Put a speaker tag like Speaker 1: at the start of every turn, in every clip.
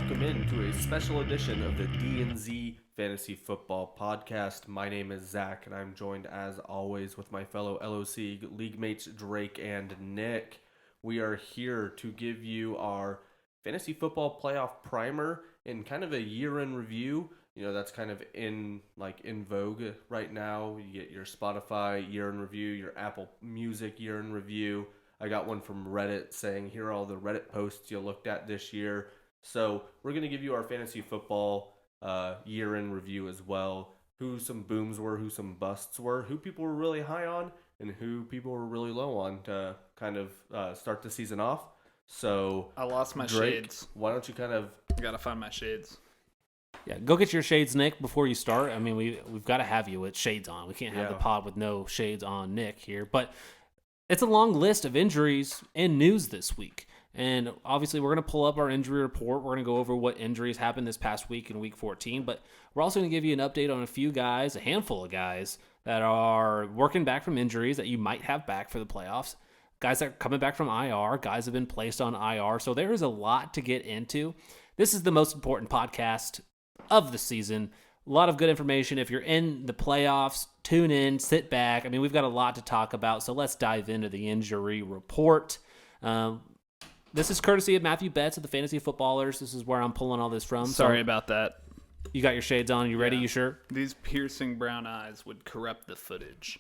Speaker 1: welcome into a special edition of the DNZ Fantasy Football Podcast. My name is Zach, and I'm joined, as always, with my fellow LOC league mates Drake and Nick. We are here to give you our fantasy football playoff primer and kind of a year-end review. You know, that's kind of in vogue right now. You get your Spotify year-end review, your Apple Music year-end review. I got one from Reddit saying, here are all the Reddit posts you looked at this year. So we're going to give you our fantasy football year-end review as well. Who some booms were, who some busts were, who people were really high on, and who people were really low on to kind of start the season off. So
Speaker 2: I lost my
Speaker 1: Drake,
Speaker 2: shades.
Speaker 1: why don't you kind of...
Speaker 2: I got to find my shades.
Speaker 3: Yeah, go get your shades, Nick, before you start. I mean, we've got to have you with shades on. We can't have the pod with no shades on, Nick, here. But it's a long list of injuries and news this week. And obviously, we're going to pull up our injury report. We're going to go over what injuries happened this past week in Week 14. But we're also going to give you an update on a few guys, a handful of guys, that are working back from injuries that you might have back for the playoffs. Guys that are coming back from IR. Guys have been placed on IR. So there is a lot to get into. This is the most important podcast of the season. A lot of good information. If you're in the playoffs, tune in, sit back. I mean, we've got a lot to talk about, so let's dive into the injury report. This is courtesy of Matthew Betts of the Fantasy Footballers. This is where I'm pulling all this from.
Speaker 2: Sorry about that.
Speaker 3: You got your shades on. You ready? You sure?
Speaker 2: These piercing brown eyes would corrupt the footage.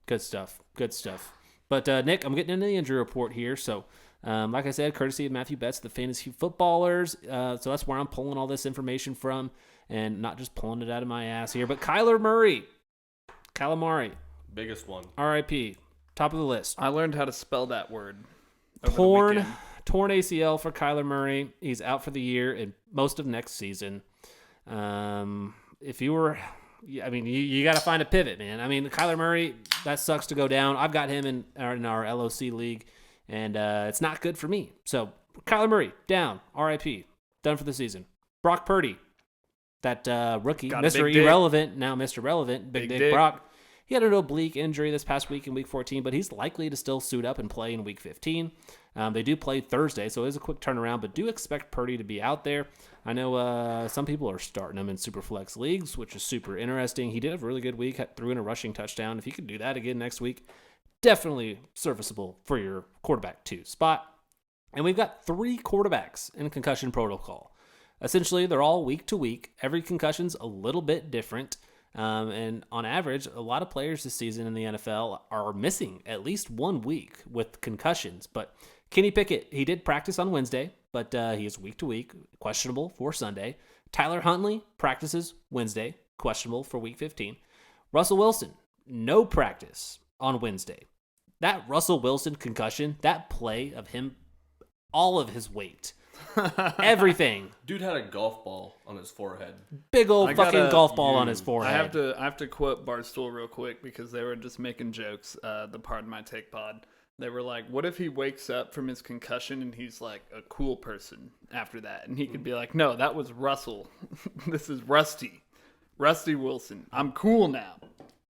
Speaker 3: Good stuff. Good stuff. But, Nick, I'm getting into the injury report here. So, like I said, courtesy of Matthew Betts, the Fantasy Footballers. So that's where I'm pulling all this information from, and not just pulling it out of my ass here. But Kyler Murray. Calamari.
Speaker 1: Biggest one.
Speaker 3: RIP. Top of the list.
Speaker 2: I learned how to spell that word.
Speaker 3: Torn ACL for Kyler Murray. He's out for the year and most of next season. If you were... I mean, you got to find a pivot, man. I mean, Kyler Murray, that sucks to go down. I've got him in our LOC league, and it's not good for me. So, Kyler Murray, down. RIP. Done for the season. Brock Purdy, that rookie, Mr. Irrelevant, now Mr. Relevant, Big Dick Brock. He had an oblique injury this past week in Week 14, but he's likely to still suit up and play in Week 15. They do play Thursday, so it is a quick turnaround, but do expect Purdy to be out there. I know some people are starting him in Superflex leagues, which is super interesting. He did have a really good week, threw in a rushing touchdown. If he could do that again next week, definitely serviceable for your quarterback 2 spot. And we've got 3 quarterbacks in concussion protocol. Essentially, they're all week to week. Every concussion's a little bit different. And on average, a lot of players this season in the NFL are missing at least 1 week with concussions. But Kenny Pickett, he did practice on Wednesday, but he is week to week, questionable for Sunday. Tyler Huntley practices Wednesday, questionable for Week 15. Russell Wilson, no practice on Wednesday. That Russell Wilson concussion, that play of him, all of his weight, everything.
Speaker 1: Dude had a golf ball on his forehead.
Speaker 3: Big old fucking golf ball on his forehead.
Speaker 2: I have to quote Barstool real quick because they were just making jokes. The Pardon My Take pod. They were like, what if he wakes up from his concussion and he's like a cool person after that? And he could be like, no, that was Russell. This is Rusty Wilson. I'm cool now.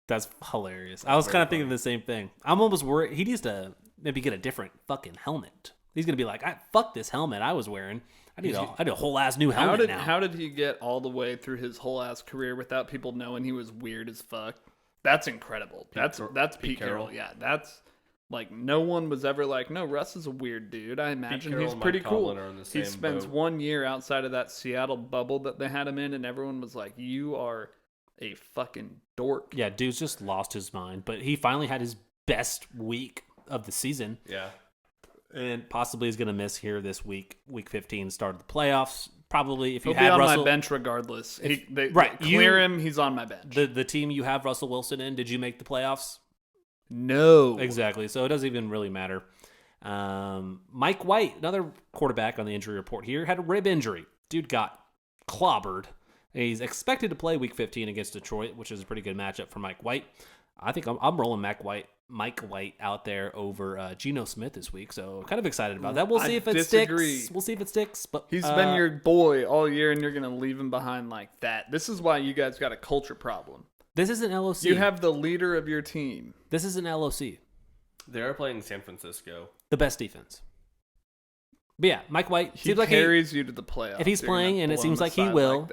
Speaker 3: That's hilarious. I was kind of thinking the same thing. I'm almost worried. He needs to maybe get a different fucking helmet. He's going to be like, fuck this helmet I was wearing. I need a whole ass new helmet now.
Speaker 2: How did he get all the way through his whole ass career without people knowing he was weird as fuck? That's incredible. That's Pete Carroll. Yeah, that's like no one was ever like, no, Russ is a weird dude. I imagine he's pretty cool. He spends 1 year outside of that Seattle bubble that they had him in, and everyone was like, you are a fucking dork.
Speaker 3: Yeah, dude's just lost his mind. But he finally had his best week of the season.
Speaker 1: Yeah.
Speaker 3: And possibly is going to miss here this week. Week 15, start of the playoffs. Probably if you
Speaker 2: He'll
Speaker 3: had
Speaker 2: be on
Speaker 3: Russell,
Speaker 2: my bench regardless. They
Speaker 3: clear
Speaker 2: him, he's on my bench.
Speaker 3: The team you have Russell Wilson in, did you make the playoffs?
Speaker 2: No.
Speaker 3: Exactly. So it doesn't even really matter. Mike White, another quarterback on the injury report here, had a rib injury. Dude got clobbered. He's expected to play Week 15 against Detroit, which is a pretty good matchup for Mike White. I think I'm rolling Mike White out there over Geno Smith this week, so kind of excited about that. We'll see if it sticks. We'll see if it sticks. But
Speaker 2: he's been your boy all year, and you're going to leave him behind like that. This is why you guys got a culture problem.
Speaker 3: This isn't LOC.
Speaker 2: You have the leader of your team.
Speaker 3: This isn't LOC.
Speaker 1: They're playing San Francisco.
Speaker 3: The best defense. But yeah, Mike White
Speaker 2: He
Speaker 3: seems like
Speaker 2: carries you to the playoffs.
Speaker 3: if he's playing, and it seems like he will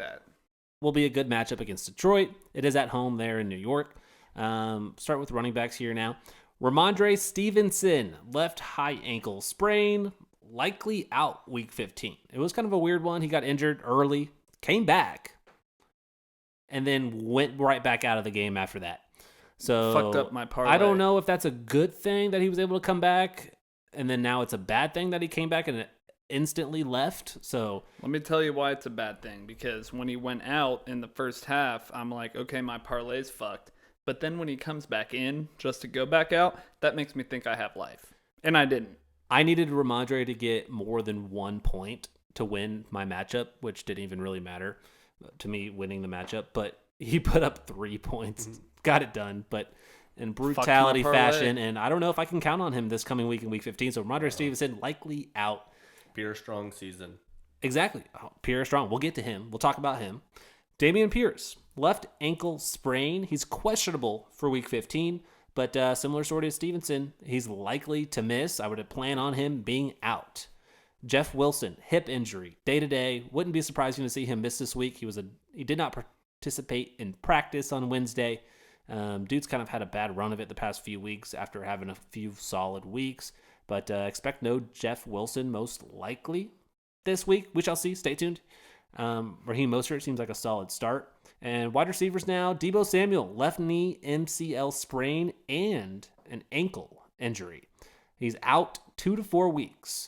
Speaker 3: be a good matchup against Detroit. It is at home there in New York. Start with running backs here now. Ramondre Stevenson, left high ankle sprain, likely out week 15. It was kind of a weird one. He got injured early, came back, and then went right back out of the game after that. So
Speaker 2: fucked up my parlay.
Speaker 3: I don't know if that's a good thing that he was able to come back, and then now it's a bad thing that he came back and instantly left. So
Speaker 2: let me tell you why it's a bad thing. Because when he went out in the first half, I'm like, okay, my parlay's fucked. But then when he comes back in just to go back out, that makes me think I have life. And I didn't.
Speaker 3: I needed Ramondre to get more than 1 point to win my matchup, which didn't even really matter to me winning the matchup. But he put up 3 points, got it done, but in brutality fashion. And I don't know if I can count on him this coming week in week 15. So Ramondre Stevenson likely out.
Speaker 1: Pierre Strong season.
Speaker 3: Exactly. Pierre Strong. We'll get to him. We'll talk about him. Dameon Pierce, left ankle sprain. He's questionable for week 15, but similar story to Stevenson. He's likely to miss. I would plan on him being out. Jeff Wilson, hip injury, day-to-day. Wouldn't be surprising to see him miss this week. He did not participate in practice on Wednesday. Dude's kind of had a bad run of it the past few weeks after having a few solid weeks, but expect no Jeff Wilson most likely this week. We shall see. Stay tuned. Raheem Mostert seems like a solid start. And wide receivers now, Deebo Samuel, left knee MCL sprain and an ankle injury. He's out 2 to 4 weeks.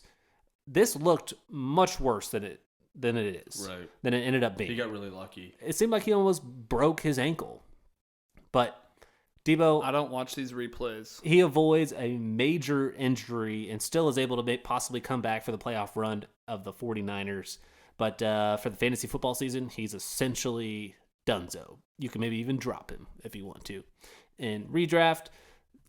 Speaker 3: This looked much worse than it is.
Speaker 1: Right.
Speaker 3: Than it ended up being.
Speaker 1: He got really lucky.
Speaker 3: It seemed like he almost broke his ankle. But Deebo,
Speaker 2: I don't watch these replays.
Speaker 3: He avoids a major injury and still is able to possibly come back for the playoff run of the 49ers. But for the fantasy football season, he's essentially donezo. You can maybe even drop him if you want to. And redraft,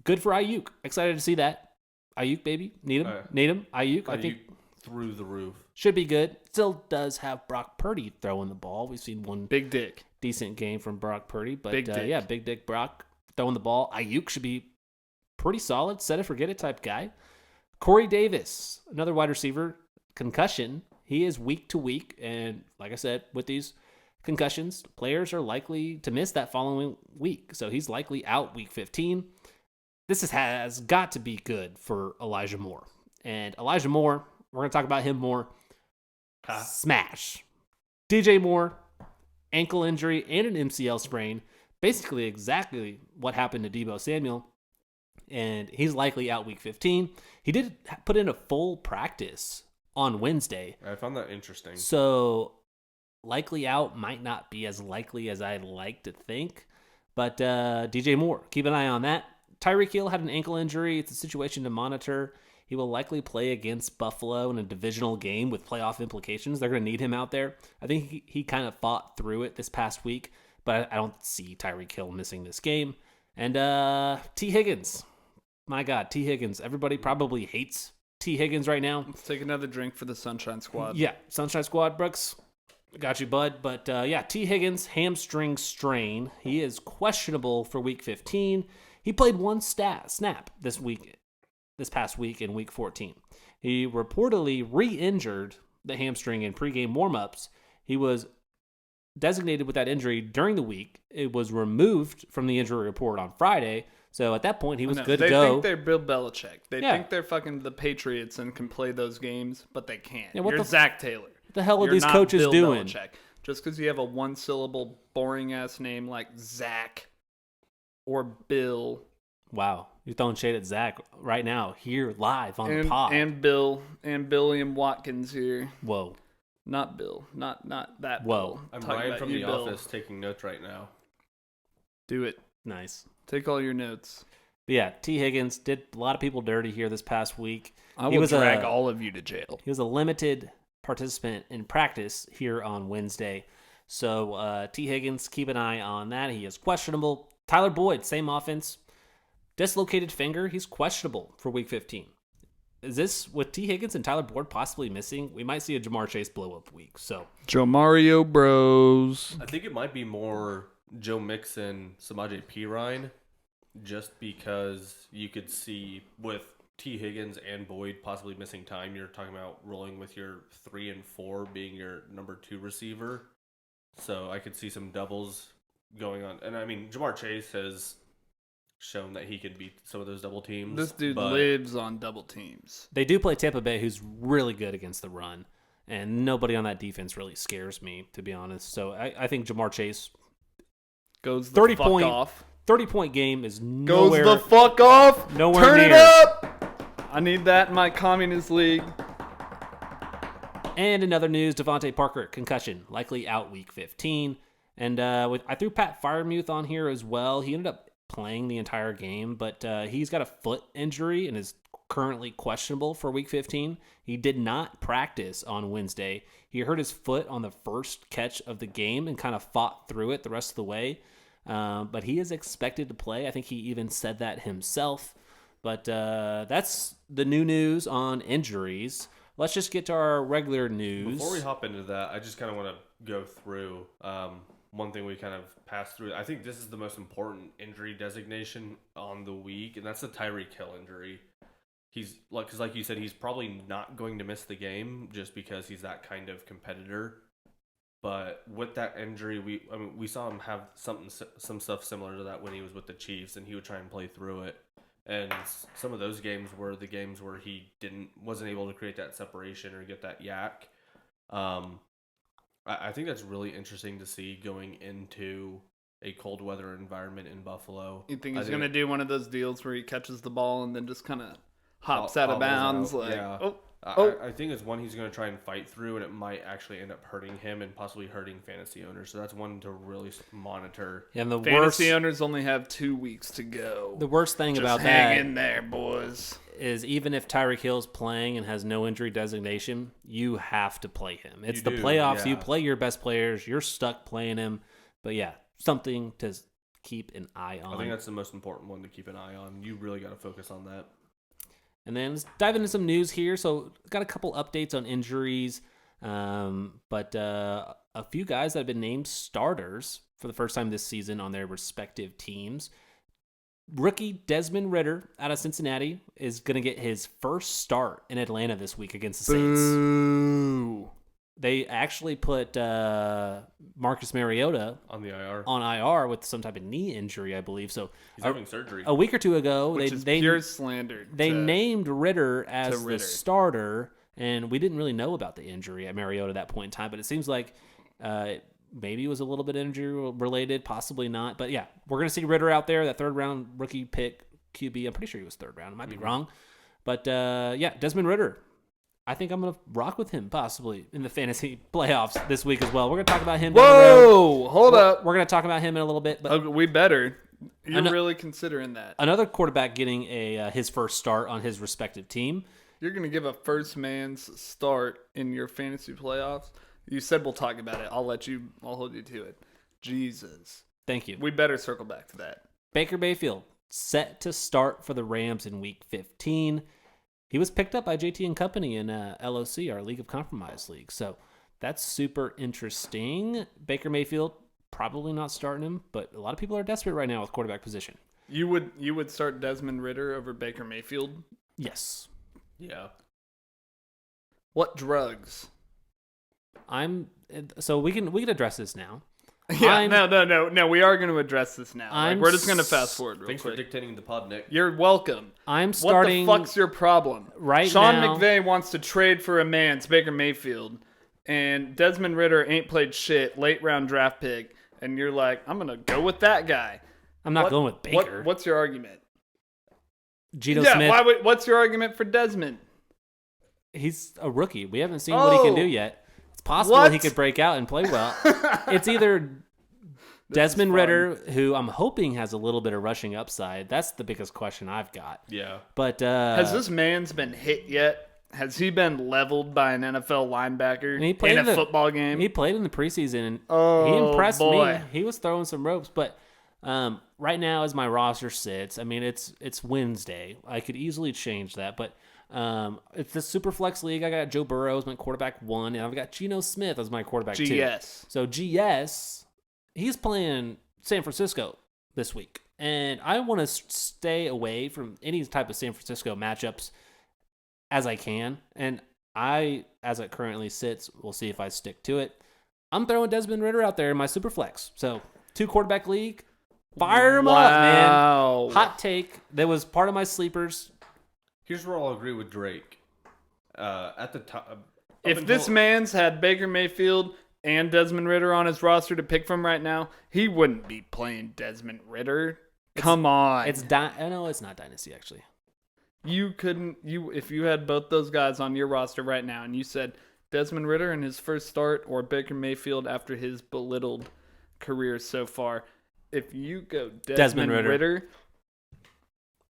Speaker 3: good for Ayuk. Excited to see that. Ayuk, baby. Need him. Ayuk, I think
Speaker 1: through the roof.
Speaker 3: Should be good. Still does have Brock Purdy throwing the ball. We've seen one
Speaker 2: big dick
Speaker 3: decent game from Brock Purdy. But
Speaker 2: big dick.
Speaker 3: Big dick Brock throwing the ball. Ayuk should be pretty solid, set it, forget it type guy. Corey Davis, another wide receiver, concussion. He is week to week, and like I said, with these concussions, players are likely to miss that following week. So he's likely out week 15. This has got to be good for Elijah Moore. And Elijah Moore, we're going to talk about him more. Smash. DJ Moore, ankle injury and an MCL sprain. Basically exactly what happened to Deebo Samuel. And he's likely out week 15. He did put in a full practice on Wednesday.
Speaker 1: I found that interesting.
Speaker 3: So likely out might not be as likely as I'd like to think. But DJ Moore, keep an eye on that. Tyreek Hill had an ankle injury. It's a situation to monitor. He will likely play against Buffalo in a divisional game with playoff implications. They're going to need him out there. I think he kind of fought through it this past week, but I don't see Tyreek Hill missing this game. And T. Higgins. My God, T. Higgins. Everybody probably hates T. Higgins right now.
Speaker 2: Let's take another drink for the Sunshine Squad.
Speaker 3: Yeah, Sunshine Squad, Brooks. Got you, bud. But T. Higgins, hamstring strain. He is questionable for week 15. He played one snap this past week in week 14. He reportedly re-injured the hamstring in pregame warmups. He was designated with that injury during the week. It was removed from the injury report on Friday. So at that point, he was good to go.
Speaker 2: They think they're Bill Belichick. They think they're fucking the Patriots and can play those games, but they can't. Yeah, You're Zach Taylor.
Speaker 3: What the hell are these
Speaker 2: not
Speaker 3: coaches
Speaker 2: Bill
Speaker 3: doing?
Speaker 2: Belichick. Just because you have a one-syllable, boring-ass name like Zach or Bill.
Speaker 3: Wow. You're throwing shade at Zach right now, here, live on the pod.
Speaker 2: And Billiam Watkins here.
Speaker 3: Whoa.
Speaker 2: Not Bill. Not that
Speaker 3: Whoa.
Speaker 2: Bill.
Speaker 1: I'm Ryan from the office taking notes right now.
Speaker 2: Do it.
Speaker 3: Nice.
Speaker 2: Take all your notes.
Speaker 3: But yeah, T. Higgins did a lot of people dirty here this past week.
Speaker 2: I will drag all of you to jail.
Speaker 3: He was a limited participant in practice here on Wednesday. So T. Higgins, keep an eye on that. He is questionable. Tyler Boyd, same offense. Dislocated finger. He's questionable for week 15. Is this with T. Higgins and Tyler Boyd possibly missing? We might see a Jamar Chase blow-up week. So
Speaker 2: Joe Mario Bros.
Speaker 1: I think it might be more Joe Mixon, Samaje Perine, just because you could see with T. Higgins and Boyd possibly missing time, you're talking about rolling with your 3 and 4 being your number 2 receiver. So I could see some doubles going on. And I mean, Jamar Chase has shown that he could beat some of those double teams.
Speaker 2: This dude lives on double teams.
Speaker 3: They do play Tampa Bay, who's really good against the run. And nobody on that defense really scares me, to be honest. So I think Jamar Chase
Speaker 2: goes the fuck off.
Speaker 3: 30-point game is nowhere.
Speaker 2: Goes the fuck off.
Speaker 3: Nowhere
Speaker 2: Turn
Speaker 3: near.
Speaker 2: it up. I need that in my communist league.
Speaker 3: And in other news, Devontae Parker, concussion, likely out week 15. And I threw Pat Freiermuth on here as well. He ended up playing the entire game, but he's got a foot injury and is currently questionable for week 15. He did not practice on Wednesday. He hurt his foot on the first catch of the game and kind of fought through it the rest of the way. But he is expected to play. I think he even said that himself. But that's the new news on injuries. Let's just get to our regular news.
Speaker 1: Before we hop into that, I just kind of want to go through one thing we kind of passed through. I think this is the most important injury designation on the week, and that's the Tyreek Hill injury. He's because like you said, he's probably not going to miss the game just because he's that kind of competitor. But with that injury, we saw him have some stuff similar to that when he was with the Chiefs, and he would try and play through it. And some of those games were the games where he wasn't able to create that separation or get that yak. I think that's really interesting to see going into a cold weather environment in Buffalo.
Speaker 2: You think he's going to do one of those deals where he catches the ball and then just kind of hops out of bounds?
Speaker 1: Yeah. I think it's one he's going to try and fight through, and it might actually end up hurting him and possibly hurting fantasy owners. So that's one to really monitor.
Speaker 3: Yeah, and the
Speaker 2: fantasy owners only have 2 weeks to go.
Speaker 3: The worst thing
Speaker 2: just
Speaker 3: about
Speaker 2: hang
Speaker 3: that
Speaker 2: in there, boys,
Speaker 3: is even if Tyreek Hill's playing and has no injury designation, you have to play him. It's the playoffs. Yeah. You play your best players. You're stuck playing him. But yeah, something to keep an eye on.
Speaker 1: I think that's the most important one to keep an eye on. You really got to focus on that.
Speaker 3: And then let's dive into some news here. So got a couple updates on injuries, but a few guys that have been named starters for the first time this season on their respective teams. Rookie Desmond Ridder out of Cincinnati is going to get his first start in Atlanta this week against the Saints.
Speaker 2: Boo.
Speaker 3: They actually put Marcus Mariota
Speaker 1: on the IR
Speaker 3: with some type of knee injury, I believe. So
Speaker 1: he's having surgery.
Speaker 3: A week or two ago,
Speaker 2: Which is pure slander.
Speaker 3: They named Ridder as the starter, and we didn't really know about the injury at Mariota at that point in time. But it seems like maybe it was a little bit injury related, possibly not. But yeah, we're gonna see Ridder out there, that 3rd round rookie pick QB. I'm pretty sure he was 3rd round. I might be wrong, but yeah, Desmond Ridder. I think I'm going to rock with him possibly in the fantasy playoffs this week as well. We're going to talk about him down the road.
Speaker 2: Whoa, hold up.
Speaker 3: We're going to talk about him in a little bit. But
Speaker 2: we better. You're really considering that.
Speaker 3: Another quarterback getting his first start on his respective team.
Speaker 2: You're going to give a first man's start in your fantasy playoffs? You said we'll talk about it. I'll hold you to it. Jesus.
Speaker 3: Thank you.
Speaker 2: We better circle back to that.
Speaker 3: Baker Mayfield set to start for the Rams in week 15. He was picked up by JT and Company in LOC, our League of Compromise League. So that's super interesting. Baker Mayfield, probably not starting him, but a lot of people are desperate right now with quarterback position.
Speaker 2: You would start Desmond Ridder over Baker Mayfield?
Speaker 3: Yes.
Speaker 1: Yeah.
Speaker 2: What drugs?
Speaker 3: So we can address this now.
Speaker 2: Yeah, no. We are going to address this now. We're just going to fast forward real quick.
Speaker 1: Thanks for dictating the pod, Nick.
Speaker 2: You're welcome.
Speaker 3: I'm starting.
Speaker 2: What the fuck's your problem?
Speaker 3: Right
Speaker 2: Sean
Speaker 3: now,
Speaker 2: McVay wants to trade for a man. It's Baker Mayfield. And Desmond Ridder ain't played shit. Late round draft pick. And you're like, I'm going to go with that guy.
Speaker 3: I'm not going with Baker.
Speaker 2: What's your argument?
Speaker 3: Geno Smith.
Speaker 2: What's your argument for Desmond?
Speaker 3: He's a rookie. We haven't seen what he can do yet. It's possible he could break out and play well. It's either Desmond Ridder, who I'm hoping has a little bit of rushing upside. That's the biggest question I've got.
Speaker 1: Yeah.
Speaker 3: But
Speaker 2: has this man's been hit yet? Has he been leveled by an NFL linebacker in a football game?
Speaker 3: He played in the preseason.
Speaker 2: And
Speaker 3: he impressed me. He was throwing some ropes. But right now, as my roster sits, I mean, it's Wednesday. I could easily change that. But it's the Superflex League. I got Joe Burrow as my quarterback 1, and I've got Geno Smith as my quarterback 2.
Speaker 2: GS.
Speaker 3: So GS, he's playing San Francisco this week. And I want to stay away from any type of San Francisco matchups as I can. And as it currently sits, we'll see if I stick to it. I'm throwing Desmond Ridder out there in my super flex. So 2-quarterback league. Fire him up, man. Hot take. That was part of my sleepers.
Speaker 1: Here's where I'll agree with Drake. At the top,
Speaker 2: if this man's had Baker Mayfield and Desmond Ridder on his roster to pick from right now, he wouldn't be playing Desmond Ridder. Come on.
Speaker 3: No, it's not Dynasty, actually.
Speaker 2: You couldn't, if you had both those guys on your roster right now and you said Desmond Ridder in his first start or Baker Mayfield after his belittled career so far, if you go Desmond Ridder,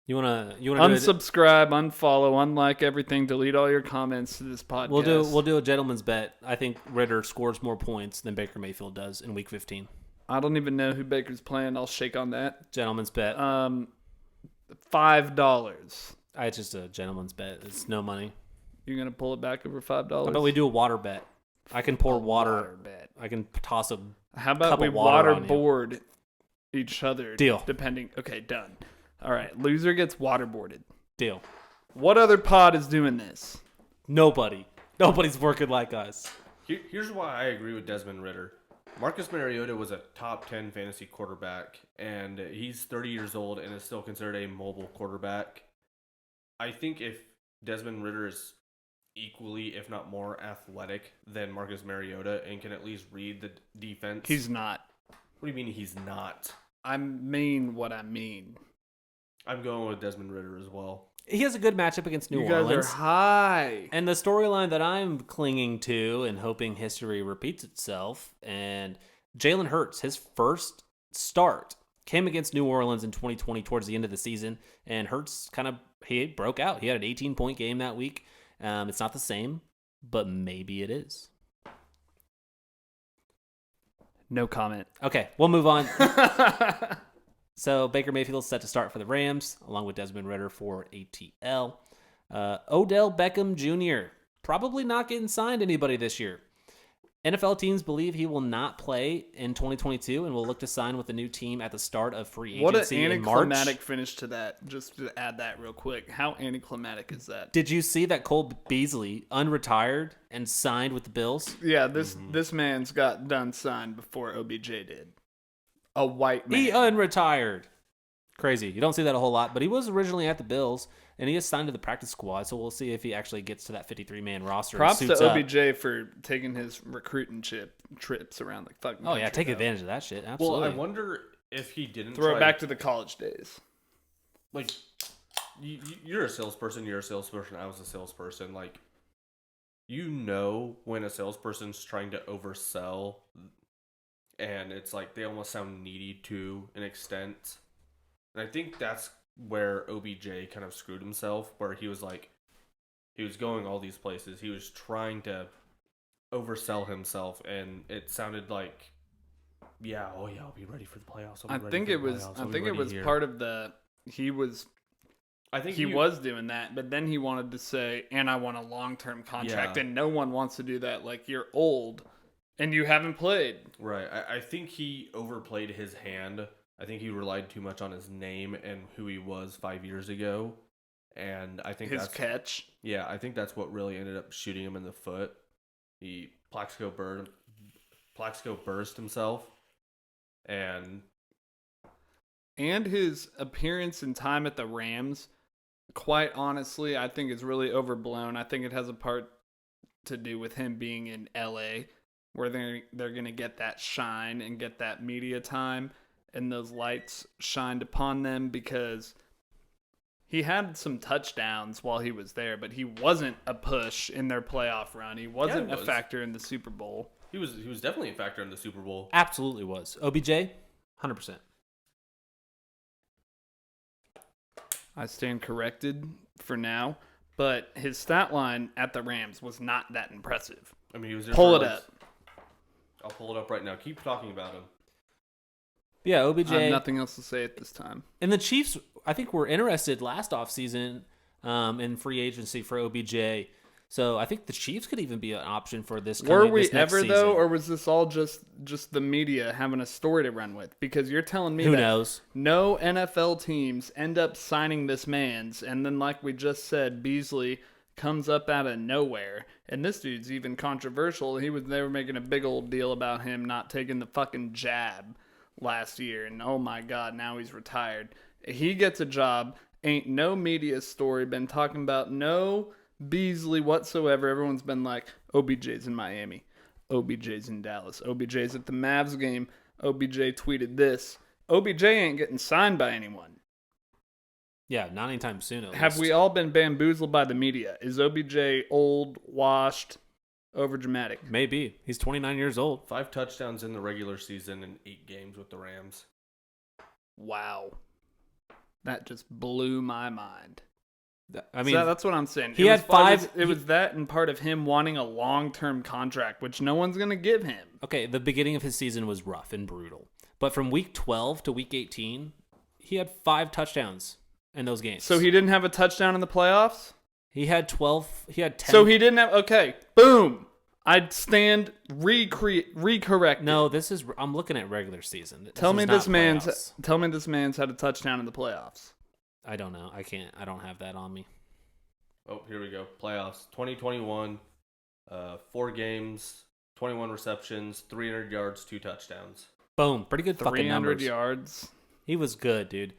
Speaker 3: you wanna
Speaker 2: unsubscribe, unfollow, unlike everything, delete all your comments to this podcast.
Speaker 3: We'll do a gentleman's bet. I think Ridder scores more points than Baker Mayfield does in Week 15.
Speaker 2: I don't even know who Baker's playing. I'll shake on that.
Speaker 3: Gentleman's bet.
Speaker 2: $5.
Speaker 3: It's just a gentleman's bet. It's no money.
Speaker 2: You're gonna pull it back over $5?
Speaker 3: How about we do a water bet? I can pour water
Speaker 2: bet.
Speaker 3: I can toss a.
Speaker 2: How about
Speaker 3: cup
Speaker 2: we
Speaker 3: of water
Speaker 2: waterboard each other?
Speaker 3: Deal.
Speaker 2: Depending. Okay, done. All right. Loser gets waterboarded.
Speaker 3: Deal.
Speaker 2: What other pod is doing this?
Speaker 3: Nobody. Nobody's working like us.
Speaker 1: Here's why I agree with Desmond Ridder. Marcus Mariota was a top 10 fantasy quarterback, and he's 30 years old and is still considered a mobile quarterback. I think if Desmond Ridder is equally, if not more, athletic than Marcus Mariota and can at least read the defense.
Speaker 2: He's not.
Speaker 1: What do you mean he's not?
Speaker 2: I mean what I mean.
Speaker 1: I'm going with Desmond Ridder as well.
Speaker 3: He has a good matchup against New Orleans.
Speaker 2: You guys are high.
Speaker 3: And the storyline that I'm clinging to and hoping history repeats itself, and Jalen Hurts, his first start came against New Orleans in 2020 towards the end of the season, and Hurts he broke out. He had an 18-point game that week. It's not the same, but maybe it is.
Speaker 2: No comment.
Speaker 3: Okay, we'll move on. So Baker Mayfield is set to start for the Rams, along with Desmond Ridder for ATL. Odell Beckham Jr. probably not getting signed anybody this year. NFL teams believe he will not play in 2022 and will look to sign with a new team at the start of free agency in March.
Speaker 2: What an anticlimactic finish to that. Just to add that real quick. How anticlimactic is that?
Speaker 3: Did you see that Cole Beasley unretired and signed with the Bills?
Speaker 2: Yeah, this man's got done signed before OBJ did. A white man.
Speaker 3: He unretired. Crazy. You don't see that a whole lot, but he was originally at the Bills, and he is signed to the practice squad, so we'll see if he actually gets to that 53-man roster.
Speaker 2: Props
Speaker 3: and
Speaker 2: to
Speaker 3: suits
Speaker 2: OBJ
Speaker 3: up.
Speaker 2: for taking his recruiting trips around the fucking
Speaker 3: Oh, yeah, take
Speaker 2: country,
Speaker 3: advantage of that shit. Absolutely.
Speaker 1: Well, I wonder if he didn't
Speaker 2: Throw it back to the college days.
Speaker 1: Like, you're a salesperson, I was a salesperson. Like, you know when a salesperson's trying to oversell, and it's like they almost sound needy to an extent. And I think that's where OBJ kind of screwed himself, where he was going all these places. He was trying to oversell himself, and it sounded like, I'll be ready for the playoffs.
Speaker 2: I think it was part of he was doing that, but then he wanted to say, and I want a long-term contract, and no one wants to do that. Like, you're old, and you haven't played.
Speaker 1: Right. I think he overplayed his hand. I think he relied too much on his name and who he was 5 years ago. And I think
Speaker 2: his catch.
Speaker 1: Yeah, I think that's what really ended up shooting him in the foot. Plaxico burst himself. And
Speaker 2: his appearance and time at the Rams, quite honestly, I think is really overblown. I think it has a part to do with him being in LA, where they're going to get that shine and get that media time, and those lights shined upon them, because he had some touchdowns while he was there, but he wasn't a push in their playoff run. He wasn't a factor in the Super Bowl.
Speaker 1: He was definitely a factor in the Super Bowl.
Speaker 3: Absolutely was. OBJ, 100%.
Speaker 2: I stand corrected for now, but his stat line at the Rams was not that impressive.
Speaker 1: I mean, he was
Speaker 2: Pull it up.
Speaker 1: I'll pull it up right now. Keep talking about him.
Speaker 3: Yeah, OBJ.
Speaker 2: I have nothing else to say at this time.
Speaker 3: And the Chiefs, I think, were interested last offseason in free agency for OBJ. So I think the Chiefs could even be an option for this.
Speaker 2: Were we
Speaker 3: this next
Speaker 2: ever
Speaker 3: season.
Speaker 2: though, or was this all just the media having a story to run with? Because you're telling me
Speaker 3: Who
Speaker 2: that
Speaker 3: knows?
Speaker 2: no NFL teams end up signing this man's, and then like we just said, Beasley comes up out of nowhere, and this dude's even controversial. They were making a big old deal about him not taking the fucking jab last year, and oh my god, now he's retired. He gets a job. Ain't no media story been talking about no Beasley whatsoever. Everyone's been like, OBJ's in Miami, OBJ's in Dallas, OBJ's at the Mavs game, OBJ tweeted this. OBJ ain't getting signed by anyone.
Speaker 3: Yeah, not anytime soon.
Speaker 2: Have we all been bamboozled by the media? Is OBJ old, washed, overdramatic?
Speaker 3: Maybe. He's 29 years old.
Speaker 1: 5 touchdowns in the regular season and 8 games with the Rams.
Speaker 2: Wow. That just blew my mind.
Speaker 3: I mean,
Speaker 2: so that's what I'm saying.
Speaker 3: He had 5.
Speaker 2: It was that and part of him wanting a long-term contract, which no one's going to give him.
Speaker 3: Okay, the beginning of his season was rough and brutal. But from week 12 to week 18, he had 5 touchdowns in those games.
Speaker 2: So he didn't have a touchdown in the playoffs?
Speaker 3: He had 12. He had 10.
Speaker 2: So he didn't have. Okay, boom. I'd stand recorrect.
Speaker 3: No, I'm looking at regular season.
Speaker 2: Tell me this man's
Speaker 3: playoffs.
Speaker 2: had a touchdown in the playoffs.
Speaker 3: I don't know. I don't have that on me.
Speaker 1: Oh, here we go. Playoffs 2021. 4 games, 21 receptions, 300 yards, 2 touchdowns.
Speaker 3: Boom. Pretty good fucking numbers.
Speaker 2: 300 yards.
Speaker 3: He was good, dude.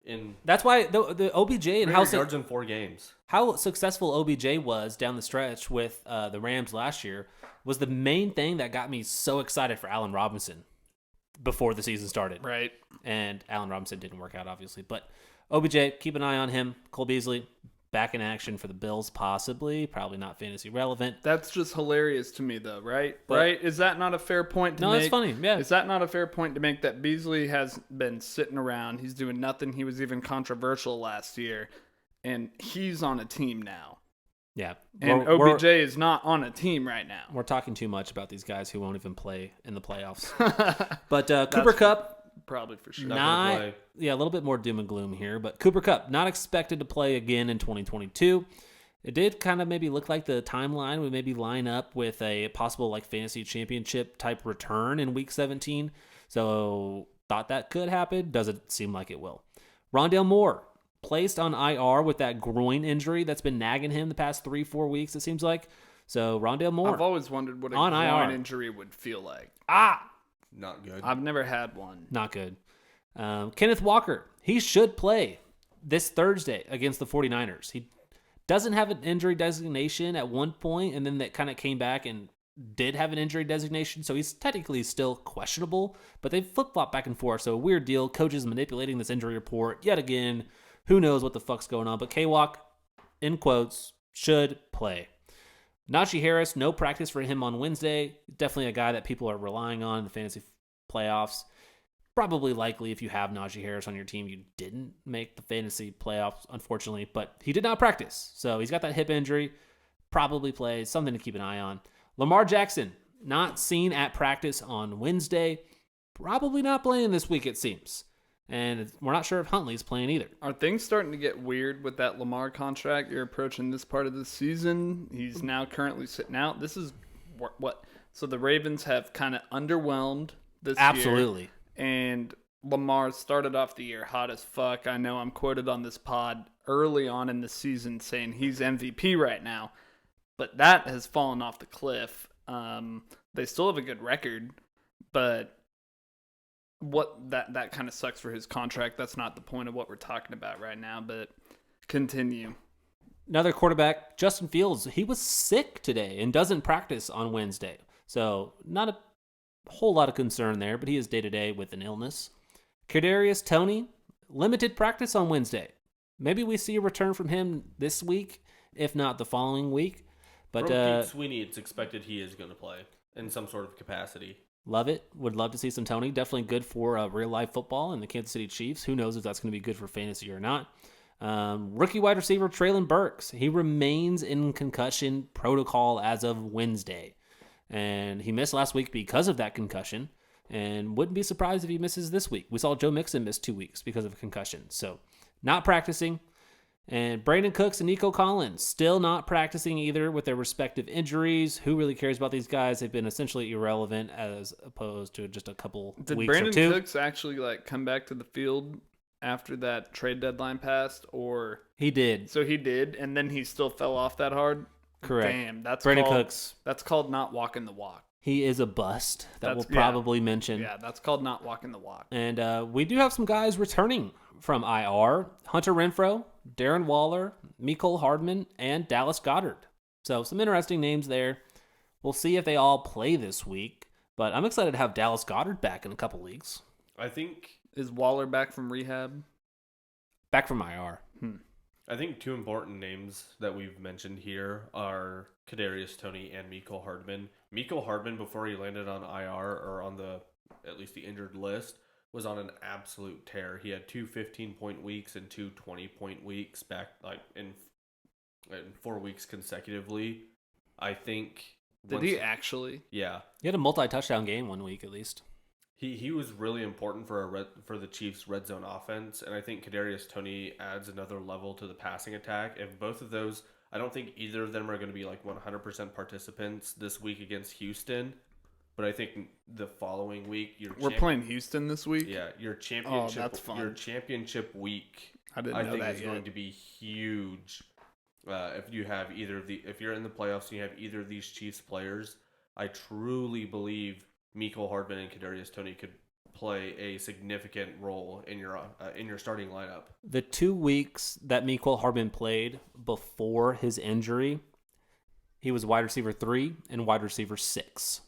Speaker 1: In
Speaker 3: That's why the OBJ and
Speaker 1: 300 yards in 4 games.
Speaker 3: How successful OBJ was down the stretch with the Rams last year was the main thing that got me so excited for Allen Robinson before the season started.
Speaker 2: Right.
Speaker 3: And Allen Robinson didn't work out, obviously. But OBJ, keep an eye on him. Cole Beasley, back in action for the Bills, possibly. Probably not fantasy relevant.
Speaker 2: That's just hilarious to me, though, right?
Speaker 3: But,
Speaker 2: right? Is that not a fair point to make?
Speaker 3: No, it's funny, yeah.
Speaker 2: Is that not a fair point to make that Beasley has been sitting around? He's doing nothing. He was even controversial last year. And he's on a team now.
Speaker 3: Yeah.
Speaker 2: And OBJ is not on a team right now.
Speaker 3: We're talking too much about these guys who won't even play in the playoffs. But Cooper Kupp.
Speaker 2: Probably for sure.
Speaker 3: A little bit more doom and gloom here, but Cooper Kupp not expected to play again in 2022. It did kind of maybe look like the timeline would maybe line up with a possible like fantasy championship type return in week 17. So thought that could happen. Doesn't seem like it will. Rondale Moore placed on IR with that groin injury that's been nagging him the past 3-4 weeks, it seems like. So Rondale Moore.
Speaker 2: I've always wondered what a
Speaker 3: on
Speaker 2: groin
Speaker 3: IR.
Speaker 2: Injury would feel like.
Speaker 1: Not good.
Speaker 2: I've never had one.
Speaker 3: Not good. Kenneth Walker, he should play this Thursday against the 49ers. He doesn't have an injury designation at one point, and then that kind of came back and did have an injury designation, so he's technically still questionable, but they flip-flop back and forth, so a weird deal. Coaches manipulating this injury report yet again. Who knows what the fuck's going on, but K-Walk, in quotes, should play. Najee Harris, no practice for him on Wednesday. Definitely a guy that people are relying on in the fantasy playoffs. Probably likely if you have Najee Harris on your team, you didn't make the fantasy playoffs, unfortunately, but he did not practice. So he's got that hip injury. Probably plays. Something to keep an eye on. Lamar Jackson, not seen at practice on Wednesday. Probably not playing this week, it seems. And we're not sure if Huntley's playing either.
Speaker 2: Are things starting to get weird with that Lamar contract? You're approaching this part of the season. He's now currently sitting out. This is what? So the Ravens have kind of underwhelmed this year.
Speaker 3: Absolutely.
Speaker 2: And Lamar started off the year hot as fuck. I know I'm quoted on this pod early on in the season saying he's MVP right now. But that has fallen off the cliff. They still have a good record, but that kind of sucks for his contract. That's not the point of what we're talking about right now, but continue.
Speaker 3: Another quarterback, Justin Fields, he was sick today and doesn't practice on Wednesday. So not a whole lot of concern there, but he is day-to-day with an illness. Kadarius Toney, limited practice on Wednesday. Maybe we see a return from him this week, if not the following week. But
Speaker 1: From Pete Sweeney, it's expected he is going to play in some sort of capacity.
Speaker 3: Love it. Would love to see some Toney. Definitely good for real-life football and the Kansas City Chiefs. Who knows if that's going to be good for fantasy or not. Rookie wide receiver Treylon Burks. He remains in concussion protocol as of Wednesday. And he missed last week because of that concussion. And wouldn't be surprised if he misses this week. We saw Joe Mixon miss 2 weeks because of a concussion. So not practicing. And Brandon Cooks and Nico Collins still not practicing either with their respective injuries. Who really cares about these guys? They've been essentially irrelevant as opposed to just a couple weeks or two.
Speaker 2: Did Brandon Cooks actually come back to the field after that trade deadline passed, or
Speaker 3: he did?
Speaker 2: So he did, and then he still fell off that hard.
Speaker 3: Correct.
Speaker 2: Damn, that's
Speaker 3: Brandon
Speaker 2: called,
Speaker 3: Cooks.
Speaker 2: That's called not walking the walk.
Speaker 3: He is a bust that we'll probably mention.
Speaker 2: Yeah, that's called not walking the walk.
Speaker 3: And we do have some guys returning from IR. Hunter Renfrow, Darren Waller, Mecole Hardman, and Dallas Goedert. So some interesting names there. We'll see if they all play this week. But I'm excited to have Dallas Goedert back in a couple leagues.
Speaker 1: I think...
Speaker 2: Is Waller back from rehab?
Speaker 3: Back from IR.
Speaker 1: I think two important names that we've mentioned here are Kadarius Toney and Mecole Hardman. Mecole Hardman, before he landed on IR or on at least the injured list, was on an absolute tear. He had two 15-point weeks and two 20-point weeks back in 4 weeks consecutively. I think.
Speaker 2: Did he actually?
Speaker 1: Yeah.
Speaker 3: He had a multi-touchdown game 1 week at least.
Speaker 1: He was really important for the Chiefs' red zone offense, and I think Kadarius Toney adds another level to the passing attack. If both of those, I don't think either of them are going to be 100% participants this week against Houston, but I think the following week
Speaker 2: we're playing Houston this week.
Speaker 1: Yeah, your championship.
Speaker 2: Oh, that's fun.
Speaker 1: Your championship week.
Speaker 2: I think
Speaker 1: is going to be huge. If you're in the playoffs and you have either of these Chiefs players, I truly believe Mecole Hardman and Kadarius Toney could play a significant role in your starting lineup.
Speaker 3: The 2 weeks that Mecole Hardman played before his injury, he was wide receiver 3 and wide receiver 6.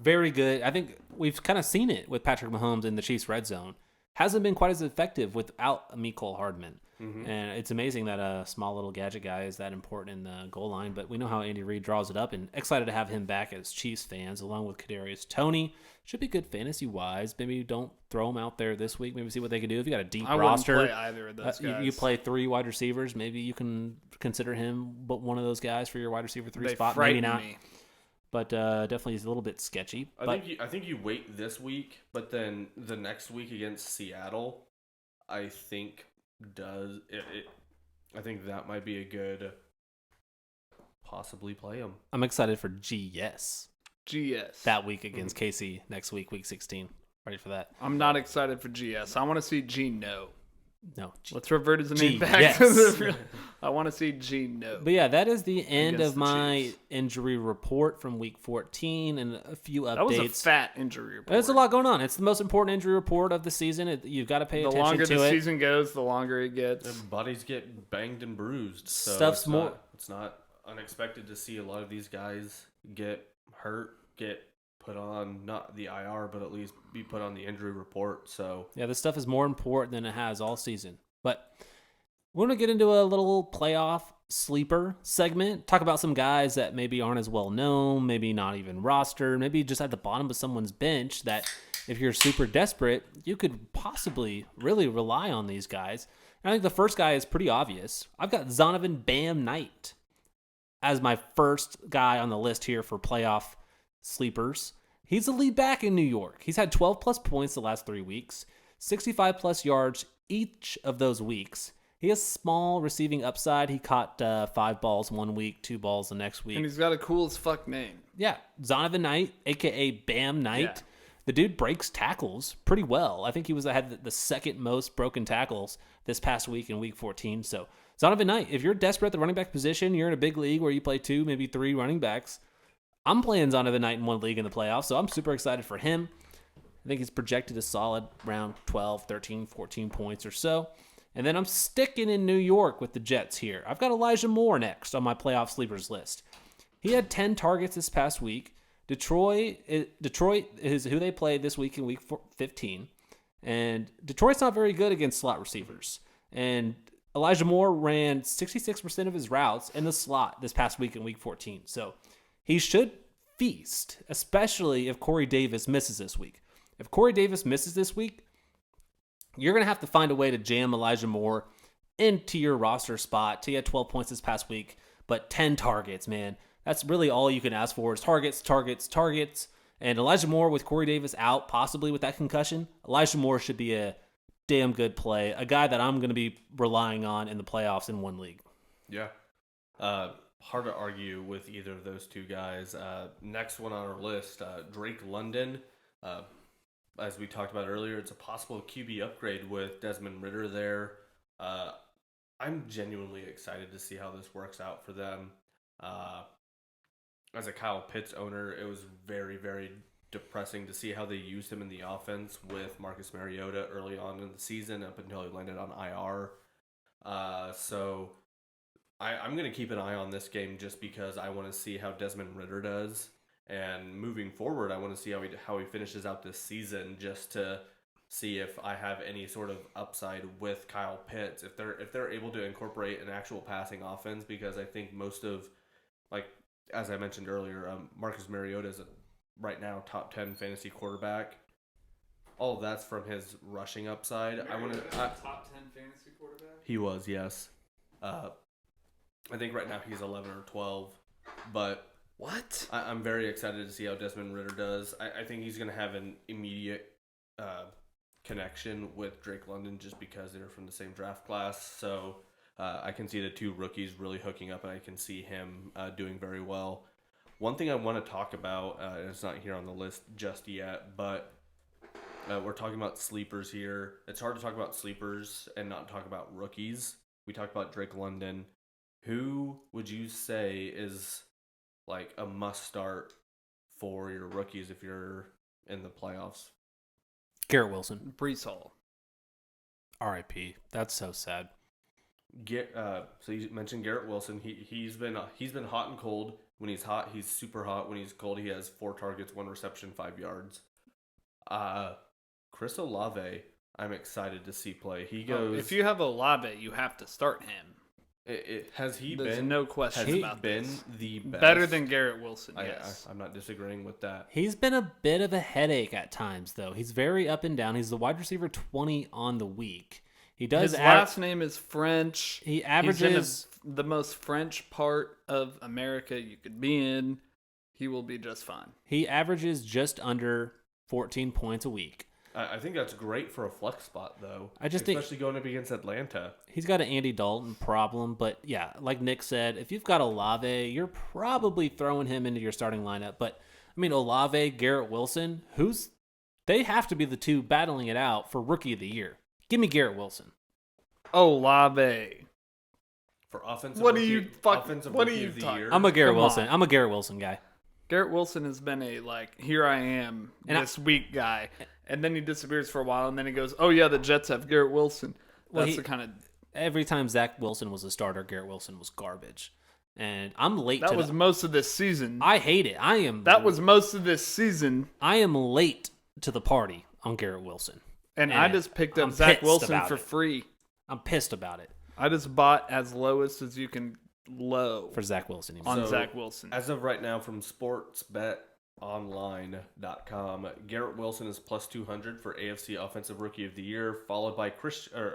Speaker 3: Very good. I think we've kind of seen it with Patrick Mahomes in the Chiefs' red zone. Hasn't been quite as effective without Mecole Hardman. Mm-hmm. And it's amazing that a small little gadget guy is that important in the goal line. But we know how Andy Reid draws it up, and excited to have him back as Chiefs fans, along with Kadarius Toney. Should be good fantasy-wise. Maybe don't throw him out there this week. Maybe see what they can do. If you got a deep roster,
Speaker 2: wouldn't play either of those guys.
Speaker 3: You play 3 wide receivers. Maybe you can consider him but one of those guys for your wide receiver 3 spot. Maybe not.
Speaker 2: Me.
Speaker 3: But definitely he's a little bit sketchy.
Speaker 1: I think you wait this week, but then the next week against Seattle, I think does it. I think that might be a good possibly play him.
Speaker 3: I'm excited for GS that week against KC next week, week 16. Ready for that?
Speaker 2: I'm not excited for GS. I want to see Gino.
Speaker 3: No.
Speaker 2: Let's revert his name back to the I want to see Gino.
Speaker 3: But yeah, that is the end of my injury report from week 14 and a few updates.
Speaker 2: That was a fat injury report.
Speaker 3: There's a lot going on. It's the most important injury report of the season. You've got to pay attention to it.
Speaker 2: The longer the season goes, the longer it gets.
Speaker 1: Their bodies get banged and bruised. So
Speaker 3: Stuff's
Speaker 1: it's not unexpected to see a lot of these guys get hurt, get put on not the IR, but at least be put on the injury report. So
Speaker 3: yeah, this stuff is more important than it has all season. But we're gonna get into a little playoff sleeper segment. Talk about some guys that maybe aren't as well known, maybe not even rostered, maybe just at the bottom of someone's bench. That if you're super desperate, you could possibly really rely on these guys. And I think the first guy is pretty obvious. I've got Zonovan Bam Knight as my first guy on the list here for playoff sleepers. He's the lead back in New York. He's had 12 plus points the last 3 weeks, 65 plus yards each of those weeks. He has small receiving upside. He caught 5 balls 1 week, 2 balls the next week.
Speaker 2: And he's got a cool as fuck name.
Speaker 3: Yeah, Zonovan Knight, a.k.a. Bam Knight. Yeah. The dude breaks tackles pretty well. I think he had the second most broken tackles this past week in week 14. So Zonovan Knight, if you're desperate at the running back position, you're in a big league where you play 2, maybe 3 running backs. I'm playing Zonovan Knight in one league in the playoffs, so I'm super excited for him. I think he's projected a solid around 12, 13, 14 points or so. And then I'm sticking in New York with the Jets here. I've got Elijah Moore next on my playoff sleepers list. He had 10 targets this past week. Detroit is who they played this week in week 15. And Detroit's not very good against slot receivers. And Elijah Moore ran 66% of his routes in the slot this past week in week 14. So he should feast, especially if Corey Davis misses this week. If Corey Davis misses this week, you're going to have to find a way to jam Elijah Moore into your roster spot. He had 12 points this past week, but 10 targets, man. That's really all you can ask for is targets. And Elijah Moore with Corey Davis out, possibly with that concussion, Elijah Moore should be a damn good play. A guy that I'm going to be relying on in the playoffs in one league.
Speaker 1: Yeah. Hard to argue with either of those two guys. Next one on our list, Drake London. As we talked about earlier, it's a possible QB upgrade with Desmond Ridder there. I'm genuinely excited to see how this works out for them. As a Kyle Pitts owner, it was very, very depressing to see how they used him in the offense with Marcus Mariota early on in the season up until he landed on IR. So I'm going to keep an eye on this game just because I want to see how Desmond Ridder does. And moving forward, I want to see how he finishes out this season just to see if I have any sort of upside with Kyle Pitts. If they're able to incorporate an actual passing offense, because I think most of, like, as I mentioned earlier, Marcus Mariota is right now top 10 fantasy quarterback. All of that's from his rushing upside.
Speaker 2: Top 10 fantasy quarterback?
Speaker 1: He was, yes. I think right now he's 11 or 12. But
Speaker 2: what?
Speaker 1: I'm very excited to see how Desmond Ridder does. I think he's going to have an immediate connection with Drake London just because they're from the same draft class. So I can see the two rookies really hooking up, and I can see him doing very well. One thing I want to talk about, and it's not here on the list just yet, but we're talking about sleepers here. It's hard to talk about sleepers and not talk about rookies. We talked about Drake London. Who would you say is like a must start for your rookies if you're in the playoffs?
Speaker 3: Garrett Wilson.
Speaker 2: Brees Hall.
Speaker 3: R.I.P. That's so sad.
Speaker 1: So you mentioned Garrett Wilson. He's been hot and cold. When he's hot, he's super hot. When he's cold, he has 4 targets, 1 reception, 5 yards. Chris Olave, I'm excited to see play. He goes.
Speaker 2: If you have Olave, you have to start him.
Speaker 1: Has he
Speaker 2: There's
Speaker 1: been?
Speaker 2: no question
Speaker 1: has he
Speaker 2: about
Speaker 1: been
Speaker 2: this.
Speaker 1: the best?
Speaker 2: Better than Garrett Wilson? Yes.
Speaker 1: I'm not disagreeing with that.
Speaker 3: He's been a bit of a headache at times, though. He's very up and down. He's the wide receiver 20 on the week. He does.
Speaker 2: His last name is French.
Speaker 3: He averages
Speaker 2: the most French part of America you could be in. He will be just fine.
Speaker 3: He averages just under 14 points a week.
Speaker 1: I think that's great for a flex spot, though.
Speaker 3: Especially
Speaker 1: going up against Atlanta.
Speaker 3: He's got an Andy Dalton problem, but yeah, like Nick said, if you've got Olave, you're probably throwing him into your starting lineup. But I mean, Olave, Garrett Wilson, they have to be the two battling it out for Rookie of the Year. Give me Garrett Wilson.
Speaker 2: Olave.
Speaker 1: For offensive
Speaker 2: What
Speaker 1: rookie,
Speaker 2: are you
Speaker 1: offensive
Speaker 2: what are
Speaker 1: rookie
Speaker 2: you
Speaker 1: of the
Speaker 2: talking?
Speaker 1: year.
Speaker 3: I'm a Garrett
Speaker 2: Come
Speaker 3: Wilson.
Speaker 2: on.
Speaker 3: I'm a Garrett Wilson guy.
Speaker 2: Garrett Wilson has been a, like, here I am this week guy. And then he disappears for a while, and then he goes, oh, yeah, the Jets have Garrett Wilson. That's the kind of...
Speaker 3: Every time Zach Wilson was a starter, Garrett Wilson was garbage. And I'm late to
Speaker 2: That was most of this season.
Speaker 3: I hate it.
Speaker 2: That was most of this season.
Speaker 3: I am late to the party on Garrett Wilson.
Speaker 2: And I just picked up Zach Wilson for free.
Speaker 3: I'm pissed about it.
Speaker 2: I just bought as lowest as you can low
Speaker 3: for Zach Wilson.
Speaker 2: On Zach Wilson.
Speaker 1: As of right now, from sportsbetonline.com, Garrett Wilson is plus 200 for AFC Offensive Rookie of the Year, followed by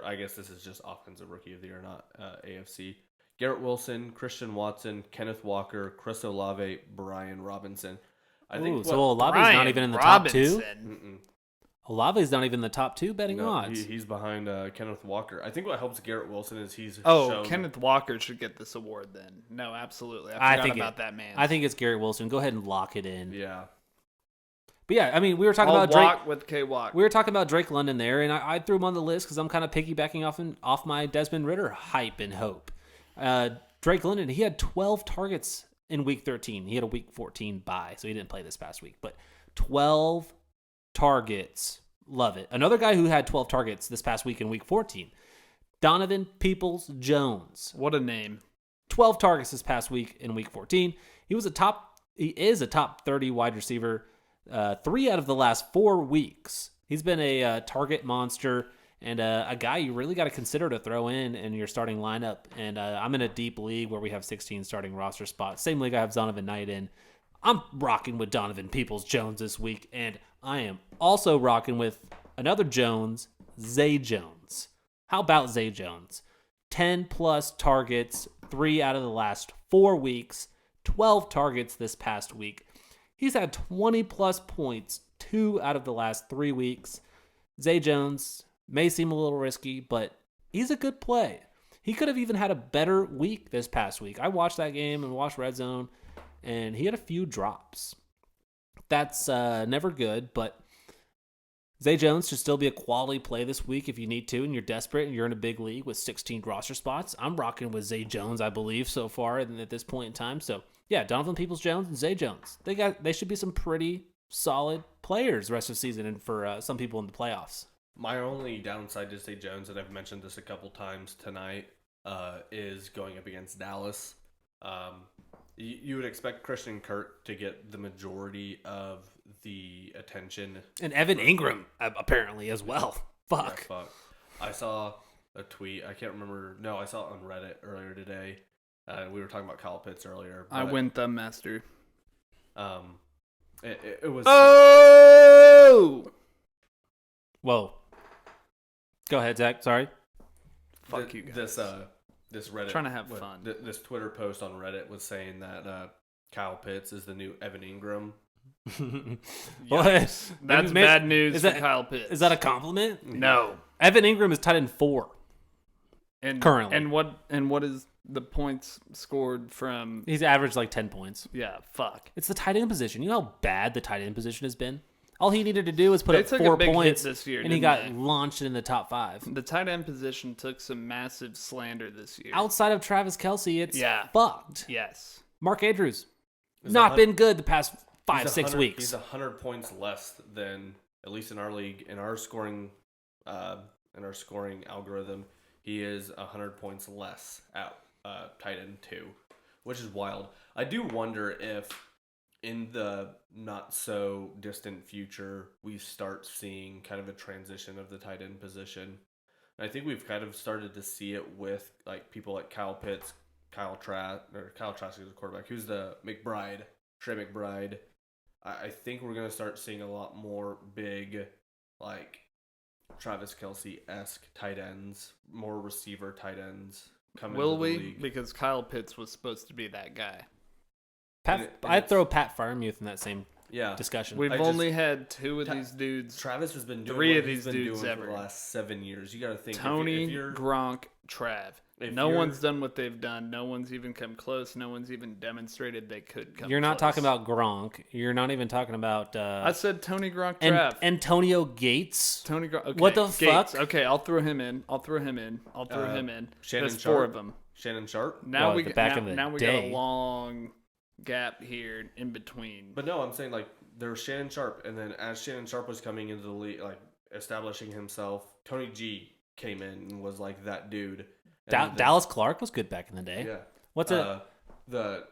Speaker 1: I guess this is just Offensive Rookie of the Year, not AFC. Garrett Wilson, Christian Watson, Kenneth Walker, Chris Olave, Brian Robinson.
Speaker 3: So Olave's not even in the top 2? Olave's not even in the top 2 betting odds.
Speaker 1: He's behind Kenneth Walker. I think what helps Garrett Wilson is he's
Speaker 2: Kenneth Walker should get this award then. No, absolutely. I forgot about that man.
Speaker 3: I think it's Garrett Wilson. Go ahead and lock it in.
Speaker 1: Yeah.
Speaker 3: But yeah, I mean, we were talking about Drake
Speaker 2: with K-Walk.
Speaker 3: We were talking about Drake London there, and I threw him on the list because I'm kind of piggybacking off my Desmond Ridder hype and hope. Drake London, he had 12 targets in Week 13. He had a Week 14 bye, so he didn't play this past week. But 12 targets. Love it. Another guy who had 12 targets this past week in Week 14, Donovan Peoples-Jones.
Speaker 2: What a name.
Speaker 3: 12 targets this past week in Week 14. He is a top 30 wide receiver 3 out of the last 4 weeks. He's been a target monster and a guy you really got to consider to throw in your starting lineup. And I'm in a deep league where we have 16 starting roster spots. Same league I have Donovan Knight in. I'm rocking with Donovan Peoples-Jones this week, and I am also rocking with another Jones, Zay Jones. How about Zay Jones? 10-plus targets, 3 out of the last 4 weeks, 12 targets this past week. He's had 20-plus points 2 out of the last 3 weeks. Zay Jones, May seem a little risky, but he's a good play. He could have even had a better week this past week. I watched that game and watched Red Zone, and he had a few drops. That's never good, but Zay Jones should still be a quality play this week if you need to, and you're desperate and you're in a big league with 16 roster spots. I'm rocking with Zay Jones, I believe, so far at this point in time. So, yeah, Donovan Peoples-Jones and Zay Jones. They should be some pretty solid players the rest of the season and for some people in the playoffs.
Speaker 1: My only downside to Zay Jones, and I've mentioned this a couple times tonight, is going up against Dallas. You would expect Christian Kirk to get the majority of the attention. And
Speaker 3: Evan Ingram, apparently, as well. Fuck.
Speaker 1: Yeah, fuck. I saw a tweet. I can't remember. No, I saw it on Reddit earlier today. We were talking about Kyle Pitts earlier.
Speaker 2: I went the master.
Speaker 1: It was...
Speaker 2: Oh!
Speaker 3: Whoa. Go ahead, Zach. Sorry.
Speaker 2: Fuck you guys.
Speaker 1: This Reddit...
Speaker 2: Trying to have fun.
Speaker 1: This Twitter post on Reddit was saying that Kyle Pitts is the new Evan Ingram.
Speaker 3: What?
Speaker 2: That's bad news for Kyle Pitts.
Speaker 3: Is that a compliment?
Speaker 2: No.
Speaker 3: Evan Ingram is tight end 4. Currently.
Speaker 2: And what is the points scored from?
Speaker 3: He's averaged like 10 points.
Speaker 2: Yeah, fuck.
Speaker 3: It's the tight end position. You know how bad the tight end position has been? All he needed to do was put up 4 points
Speaker 2: this year,
Speaker 3: and he got launched in the top 5.
Speaker 2: The tight end position took some massive slander this year.
Speaker 3: Outside of Travis Kelce, it's fucked.
Speaker 2: Yes.
Speaker 3: Mark Andrews, not been good the past 5-6 weeks.
Speaker 1: He's 100 points less than, at least in our league, in our scoring algorithm. He is 100 points less at tight end 2, which is wild. I do wonder if in the not so distant future we start seeing kind of a transition of the tight end position. And I think we've kind of started to see it with like people like Kyle Pitts, Kyle Trask is the quarterback. Who's the Trey McBride. I think we're gonna start seeing a lot more big, like Travis Kelce-esque tight ends, more receiver tight ends come into the league.
Speaker 2: Because Kyle Pitts was supposed to be that guy.
Speaker 3: I'd throw Pat Freiermuth in that same discussion.
Speaker 2: We've only had 2 of these dudes.
Speaker 1: Travis has been doing
Speaker 2: 3
Speaker 1: what
Speaker 2: of these
Speaker 1: he's been
Speaker 2: dudes
Speaker 1: doing
Speaker 2: ever.
Speaker 1: for the last 7 years. You got to think.
Speaker 2: Tony, Gronk, Trav. No one's done what they've done. No one's even come close. No one's even demonstrated they could come
Speaker 3: You're not
Speaker 2: close.
Speaker 3: talking about Gronk. You're not even talking about...
Speaker 2: I said Tony, Gronk, Trav.
Speaker 3: Antonio Gates.
Speaker 2: Tony Gronk. Okay.
Speaker 3: What the
Speaker 2: Gates.
Speaker 3: fuck?
Speaker 2: Okay, I'll throw him in.
Speaker 1: Shannon
Speaker 2: There's
Speaker 1: Sharp.
Speaker 2: 4 of them.
Speaker 1: Shannon Sharp?
Speaker 2: Now we
Speaker 3: got
Speaker 2: a long gap here in between.
Speaker 1: But no, I'm saying like there was Shannon Sharp, and then as Shannon Sharp was coming into the league, like establishing himself, Tony G came in and was like that dude.
Speaker 3: Dallas Clark was good back in the day.
Speaker 1: Yeah.
Speaker 3: What's it?
Speaker 1: The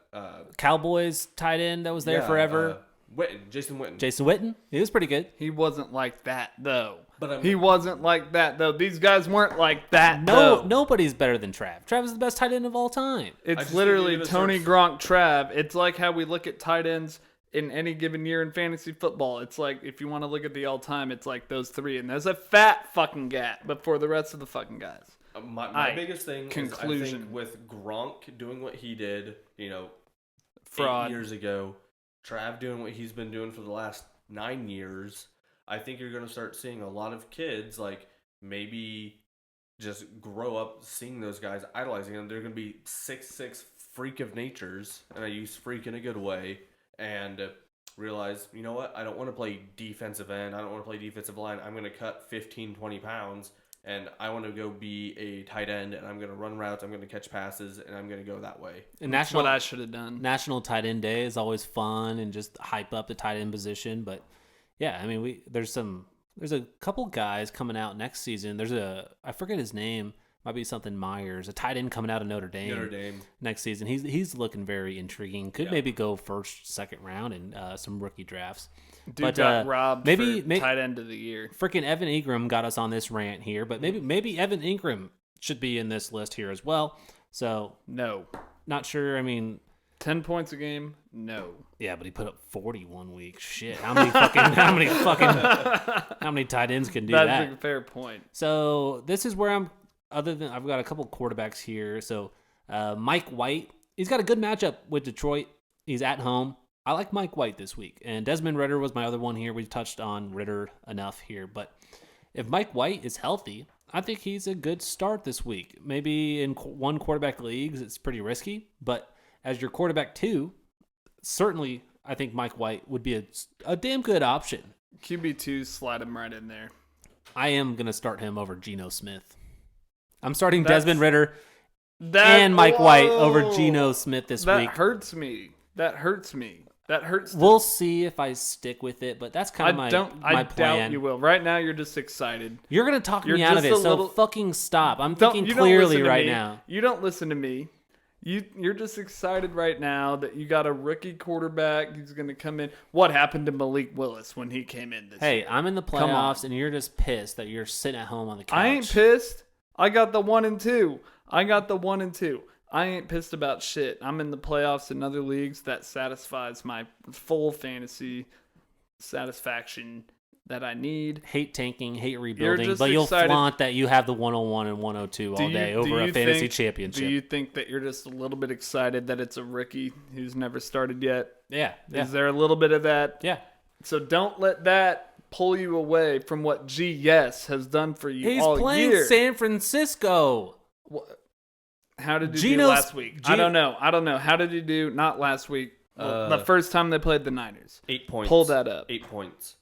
Speaker 3: Cowboys tight end that was there forever.
Speaker 1: Jason Witten.
Speaker 3: Jason Witten. He was pretty good.
Speaker 2: He wasn't like that though. He wasn't like that though. These guys weren't like that.
Speaker 3: Nobody's better than Trav. Trav is the best tight end of all time.
Speaker 2: It's literally Tony, Gronk, Trav. It's like how we look at tight ends in any given year in fantasy football. It's like if you want to look at the all time, it's like those 3, and there's a fat fucking gap before the rest of the fucking guys.
Speaker 1: My biggest thing is I think with Gronk doing what he did, 8 years ago, Trav doing what he's been doing for the last 9 years, I think you're going to start seeing a lot of kids like maybe just grow up seeing those guys, idolizing them. They're going to be 6'6" freak of natures, and I use freak in a good way, and realize, you know what, I don't want to play defensive end, I don't want to play defensive line, I'm going to cut 15, 20 pounds, and I want to go be a tight end, and I'm going to run routes, I'm going to catch passes, and I'm going to go that way.
Speaker 3: And
Speaker 2: that's what I should have done.
Speaker 3: National Tight End Day is always fun and just hype up the tight end position. But yeah, I mean, there's a couple guys coming out next season. I forget his name. Might be something Myers, a tight end coming out of Notre Dame next season. He's looking very intriguing. Could maybe go first, second round in some rookie drafts.
Speaker 2: Dude got robbed for tight end of the year.
Speaker 3: Freaking Evan Ingram got us on this rant here, but maybe Evan Ingram should be in this list here as well. So
Speaker 2: no,
Speaker 3: not sure. I mean,
Speaker 2: 10 points a game, no.
Speaker 3: Yeah, but he put up 40 one week. Shit, how many tight ends can do that?
Speaker 2: That's a fair point.
Speaker 3: So this is where I've got a couple quarterbacks here. So Mike White, he's got a good matchup with Detroit. He's at home. I like Mike White this week. And Desmond Ridder was my other one here. We touched on Ridder enough here. But If Mike White is healthy, I think he's a good start this week. Maybe in one quarterback leagues, it's pretty risky. But as your quarterback 2, certainly I think Mike White would be a damn good option.
Speaker 2: QB2, slide him right in there.
Speaker 3: I am going to start him over Geno Smith. I'm starting Desmond Ritter and Mike White over Geno Smith this week.
Speaker 2: That hurts me.
Speaker 3: We'll see if I stick with it, but that's kind of my plan.
Speaker 2: I doubt you will. Right now, you're just excited.
Speaker 3: You're going to talk me out of it, so fucking stop. I'm thinking clearly right now.
Speaker 2: You don't listen to me. You're just excited right now that you got a rookie quarterback who's going to come in. What happened to Malik Willis when he came in this year?
Speaker 3: Hey, I'm in the playoffs, and you're just pissed that you're sitting at home on the couch.
Speaker 2: I ain't pissed. I got the 1 and 2. I ain't pissed about shit. I'm in the playoffs in other leagues. That satisfies my full fantasy satisfaction that I need.
Speaker 3: Hate tanking, hate rebuilding, but you'll flaunt that you have the 101 and 102 all day over a fantasy championship.
Speaker 2: Do you think that you're just a little bit excited that it's a rookie who's never started yet?
Speaker 3: Yeah.
Speaker 2: Is there a little bit of that?
Speaker 3: Yeah.
Speaker 2: So don't let that pull you away from what GS has done for you all year.
Speaker 3: He's playing San Francisco.
Speaker 2: How did he do last week? I don't know. How did he do? Not last week. The first time they played the Niners.
Speaker 1: 8 points.
Speaker 2: Pull that up.
Speaker 1: 8 points.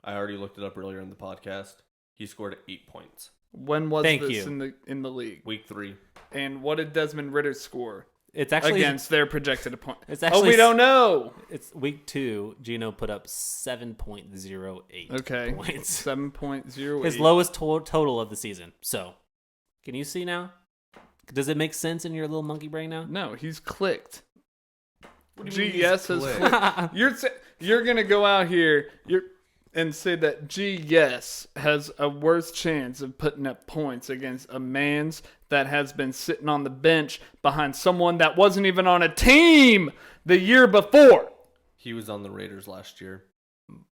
Speaker 1: I already looked it up earlier in the podcast. He scored 8 points.
Speaker 2: When was this in the league?
Speaker 1: Week 3.
Speaker 2: And what did Desmond Ritter score?
Speaker 3: It's actually
Speaker 2: against their projected opponent.
Speaker 3: We
Speaker 2: don't know.
Speaker 3: It's week 2. Geno put up 7.08 points.
Speaker 2: 7.08.
Speaker 3: His lowest total of the season. So, can you see now? Does it make sense in your little monkey brain now?
Speaker 2: No, he's clicked.
Speaker 1: What do you mean
Speaker 2: GS has clicked. You're gonna go out here and say that GS has a worse chance of putting up points against a man's that has been sitting on the bench behind someone that wasn't even on a team the year before.
Speaker 1: He was on the Raiders last year.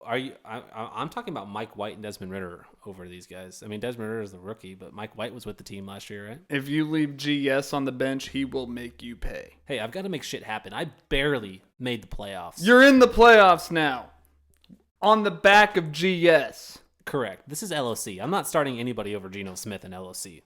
Speaker 3: I'm talking about Mike White and Desmond Ritter over these guys. I mean, Desmond Ritter is the rookie, but Mike White was with the team last year, right?
Speaker 2: If you leave GS on the bench, he will make you pay.
Speaker 3: Hey, I've got to make shit happen. I barely made the playoffs.
Speaker 2: You're in the playoffs now. On the back of GS.
Speaker 3: Correct. This is LOC. I'm not starting anybody over Geno Smith and LOC.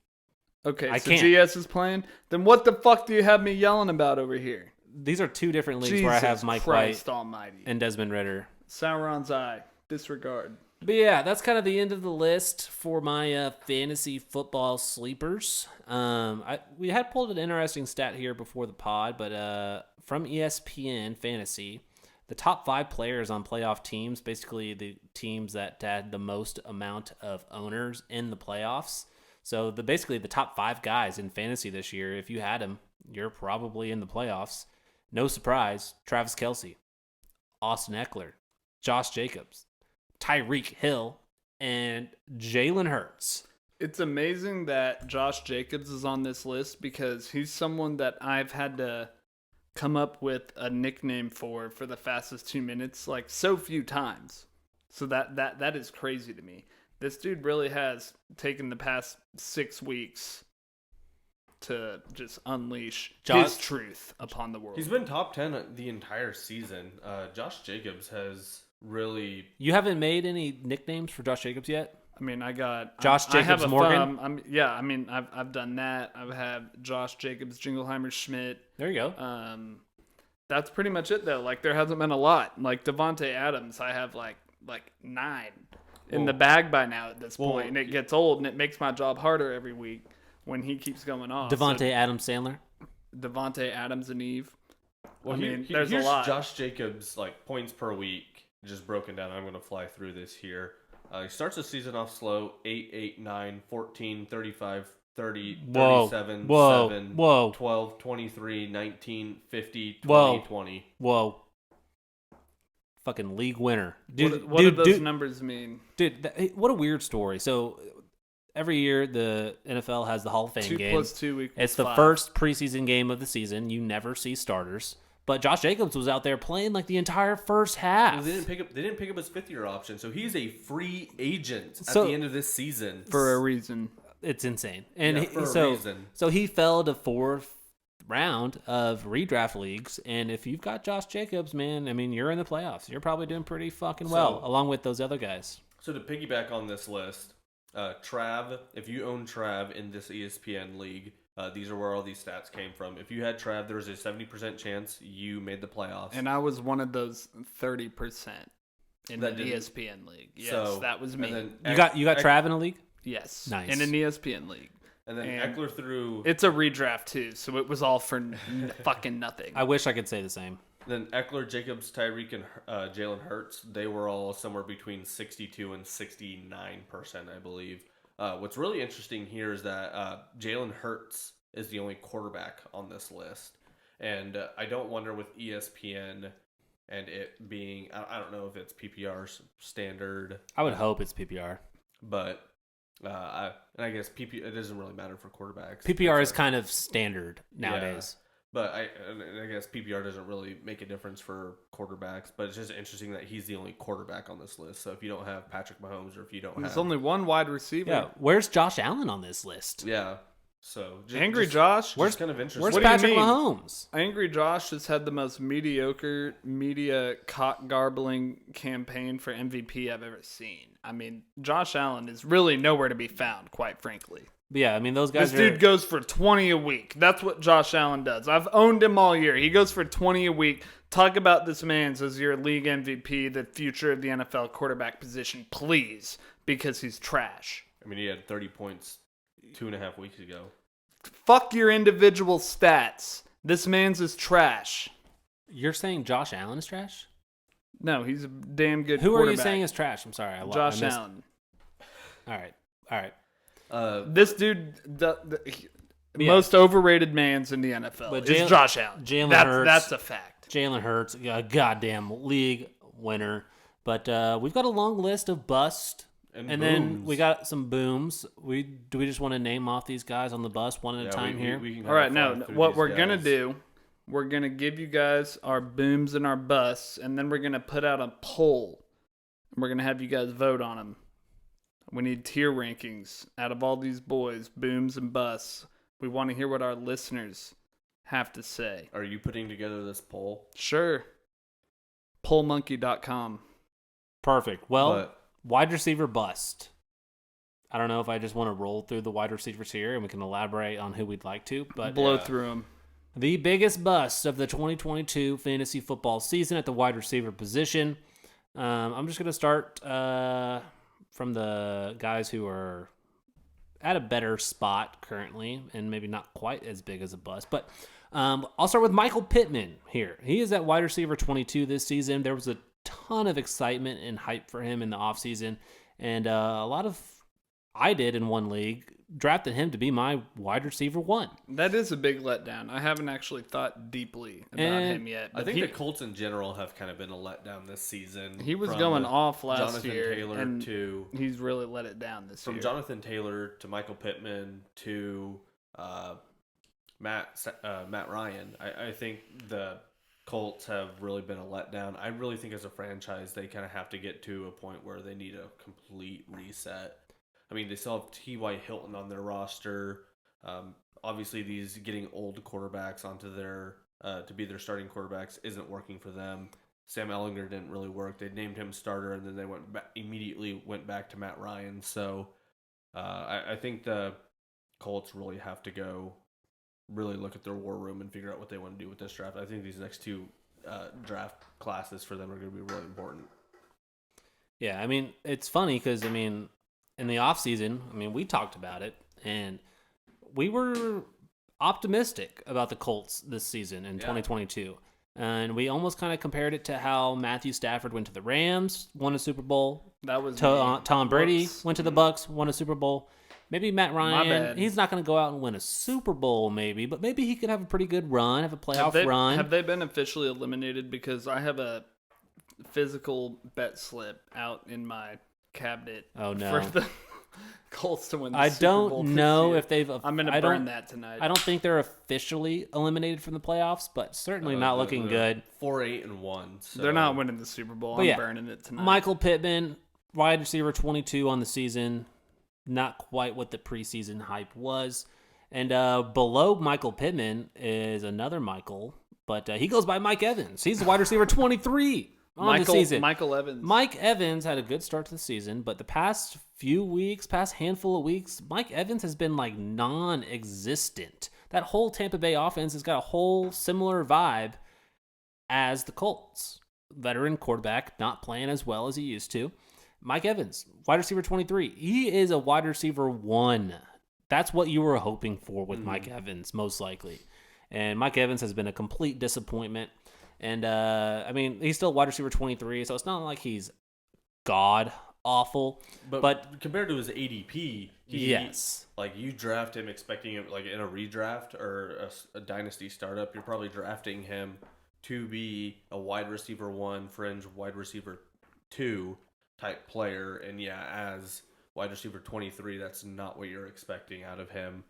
Speaker 2: Okay, so GS is playing? Then what the fuck do you have me yelling about over here?
Speaker 3: These are 2 different leagues where I have Mike White
Speaker 2: Almighty.
Speaker 3: and Desmond Ritter.
Speaker 2: Sauron's eye. Disregard.
Speaker 3: But yeah, that's kind of the end of the list for my fantasy football sleepers. We had pulled an interesting stat here before the pod, but from ESPN Fantasy, the top 5 players on playoff teams, basically the teams that had the most amount of owners in the playoffs. So basically the top 5 guys in fantasy this year, if you had them, you're probably in the playoffs. No surprise, Travis Kelce, Austin Eckler, Josh Jacobs, Tyreek Hill, and Jalen Hurts.
Speaker 2: It's amazing that Josh Jacobs is on this list because he's someone that I've had to come up with a nickname for the fastest 2 minutes like so few times. So that is crazy to me. This dude really has taken the past 6 weeks to just unleash his truth upon the world.
Speaker 1: He's been top 10 the entire season. Josh Jacobs has really...
Speaker 3: You haven't made any nicknames for Josh Jacobs yet?
Speaker 2: I mean, I got
Speaker 3: Josh Jacobs Morgan.
Speaker 2: I've done that. I have Josh Jacobs, Jingleheimer Schmidt.
Speaker 3: There you go.
Speaker 2: That's pretty much it though. Like there hasn't been a lot. Like Devontae Adams, I have like 9 in the bag by now at this point, and it gets old, and it makes my job harder every week when he keeps going off.
Speaker 3: Devontae Adams Sandler.
Speaker 2: Devontae Adams and Eve.
Speaker 1: Well, there's a lot. Josh Jacobs like points per week, just broken down. I'm going to fly through this here. He starts the season off slow, 8, 8, 9, 14, 35, 30, 37, 7, 12, 23, 19, 50, 20, 20.
Speaker 3: Whoa. Fucking league winner.
Speaker 2: Dude, what do those numbers mean?
Speaker 3: Dude, what a weird story. So every year the NFL has the Hall of Fame game.
Speaker 2: 2 + 2 =
Speaker 3: It's the
Speaker 2: 5.
Speaker 3: first preseason game of the season. You never see starters. But Josh Jacobs was out there playing like the entire first half.
Speaker 1: They didn't pick up his 5th-year option, so he's a free agent at the end of this season.
Speaker 2: For a reason.
Speaker 3: It's insane. And
Speaker 1: a reason.
Speaker 3: So he fell to 4th round of redraft leagues, and if you've got Josh Jacobs, man, I mean, you're in the playoffs. You're probably doing pretty fucking well, along with those other guys.
Speaker 1: So to piggyback on this list, Trav, if you own Trav in this ESPN league, these are where all these stats came from. If you had Trav, there was a 70% chance you made the playoffs.
Speaker 2: And I was one of those 30% in the ESPN league. Yes, so, that was me.
Speaker 3: You got Trav in a league?
Speaker 2: Yes.
Speaker 3: Nice.
Speaker 2: In an ESPN league.
Speaker 1: And then Eckler threw...
Speaker 2: It's a redraft, too, so it was all for fucking nothing.
Speaker 3: I wish I could say the same.
Speaker 1: Then Eckler, Jacobs, Tyreek, and Jalen Hurts, they were all somewhere between 62 and 69%, I believe. What's really interesting here is that Jalen Hurts is the only quarterback on this list. And I don't wonder with ESPN and it being, I don't know if it's PPR standard.
Speaker 3: I would hope it's PPR.
Speaker 1: But I guess it doesn't really matter for quarterbacks.
Speaker 3: PPR is kind of standard nowadays.
Speaker 1: Yeah. But I guess PPR doesn't really make a difference for quarterbacks. But it's just interesting that he's the only quarterback on this list. So if you don't have Patrick Mahomes or if you don't have...
Speaker 2: There's only one wide receiver.
Speaker 3: Yeah, where's Josh Allen on this list?
Speaker 1: Yeah. So
Speaker 2: Josh?
Speaker 1: Where's kind of interesting?
Speaker 3: Where's Patrick Mahomes?
Speaker 2: Angry Josh has had the most mediocre media cock-garbling campaign for MVP I've ever seen. I mean, Josh Allen is really nowhere to be found, quite frankly.
Speaker 3: But yeah, I mean, those guys.
Speaker 2: This dude goes for 20 a week. That's what Josh Allen does. I've owned him all year. He goes for 20 a week. Talk about this man as your league MVP, the future of the NFL quarterback position, please, because he's trash.
Speaker 1: I mean, he had 30 points 2.5 weeks ago.
Speaker 2: Fuck your individual stats. This man's is trash.
Speaker 3: You're saying Josh Allen is trash?
Speaker 2: No, he's a damn good
Speaker 3: Who
Speaker 2: quarterback.
Speaker 3: are you saying is trash? I'm sorry.
Speaker 2: Josh Allen.
Speaker 3: All right.
Speaker 2: This dude, most overrated man's in the NFL is Josh Allen.
Speaker 3: Jalen Hurts.
Speaker 2: That's a fact.
Speaker 3: Jalen Hurts, a goddamn league winner. But we've got a long list of busts. And then we got some booms. Do we just want to name off these guys on the bus one at a time here?
Speaker 2: All right, now what we're going to do, we're going to give you guys our booms and our busts, and then we're going to put out a poll. And we're going to have you guys vote on them. We need tier rankings out of all these boys, booms and busts. We want to hear what our listeners have to say.
Speaker 1: Are you putting together this poll?
Speaker 2: Sure. Pollmonkey.com.
Speaker 3: Perfect. Well, wide receiver bust. I don't know if I just want to roll through the wide receivers here and we can elaborate on who we'd like to. But
Speaker 2: blow through them.
Speaker 3: The biggest bust of the 2022 fantasy football season at the wide receiver position. I'm just going to start... from the guys who are at a better spot currently and maybe not quite as big as a bust. But I'll start with Michael Pittman here. He is at wide receiver 22 this season. There was a ton of excitement and hype for him in the offseason. And I did in one league, drafted him to be my wide receiver 1.
Speaker 2: That is a big letdown. I haven't actually thought deeply about him yet.
Speaker 1: I think the Colts in general have kind of been a letdown this season.
Speaker 2: He was going off last year.
Speaker 1: Taylor
Speaker 2: and
Speaker 1: to
Speaker 2: he's really let it down this year.
Speaker 1: From Jonathan Taylor to Michael Pittman to Matt Ryan. I think the Colts have really been a letdown. I really think as a franchise they kind of have to get to a point where they need a complete reset. I mean, they still have T.Y. Hilton on their roster. Obviously, these getting old quarterbacks onto their to be their starting quarterbacks isn't working for them. Sam Ehlinger didn't really work. They named him starter, and then they immediately went back to Matt Ryan. So I think the Colts really have to really look at their war room and figure out what they want to do with this draft. I think these next two draft classes for them are going to be really important.
Speaker 3: Yeah, I mean, it's funny because, in the offseason, we talked about it, and we were optimistic about the Colts this season in 2022. And we almost kind of compared it to how Matthew Stafford went to the Rams, won a Super Bowl.
Speaker 2: That was
Speaker 3: Tom Brady went to the Bucs, won a Super Bowl. Maybe Matt Ryan, he's not going to go out and win a Super Bowl maybe, but maybe he could have a pretty good run, have a playoff run.
Speaker 2: Have they been officially eliminated? Because I have a physical bet slip out in my cabinet.
Speaker 3: Oh no!
Speaker 2: For the Colts to win the Super Bowl.
Speaker 3: I don't know if they've.
Speaker 2: I'm going to burn that tonight.
Speaker 3: I don't think they're officially eliminated from the playoffs, but certainly not looking good.
Speaker 1: 4-8-1. So.
Speaker 2: They're not winning the Super Bowl. I'm burning it tonight.
Speaker 3: Michael Pittman, wide receiver 22 on the season. Not quite what the preseason hype was. And below Michael Pittman is another Michael, but he goes by Mike Evans. He's the wide receiver 23. on the season.
Speaker 2: Michael Evans.
Speaker 3: Mike Evans had a good start to the season, but the past handful of weeks, Mike Evans has been like non-existent. That whole Tampa Bay offense has got a whole similar vibe as the Colts. Veteran quarterback, not playing as well as he used to. Mike Evans, wide receiver 23. He is a wide receiver 1. That's what you were hoping for with Mike Evans, most likely. And Mike Evans has been a complete disappointment. And, I mean, he's still wide receiver 23, so it's not like he's god-awful. But
Speaker 1: compared to his ADP,
Speaker 3: yes.
Speaker 1: Like, you draft him expecting him, like, in a redraft or a dynasty startup, you're probably drafting him to be a wide receiver 1, fringe wide receiver 2 type player. And, yeah, as wide receiver 23, that's not what you're expecting out of him.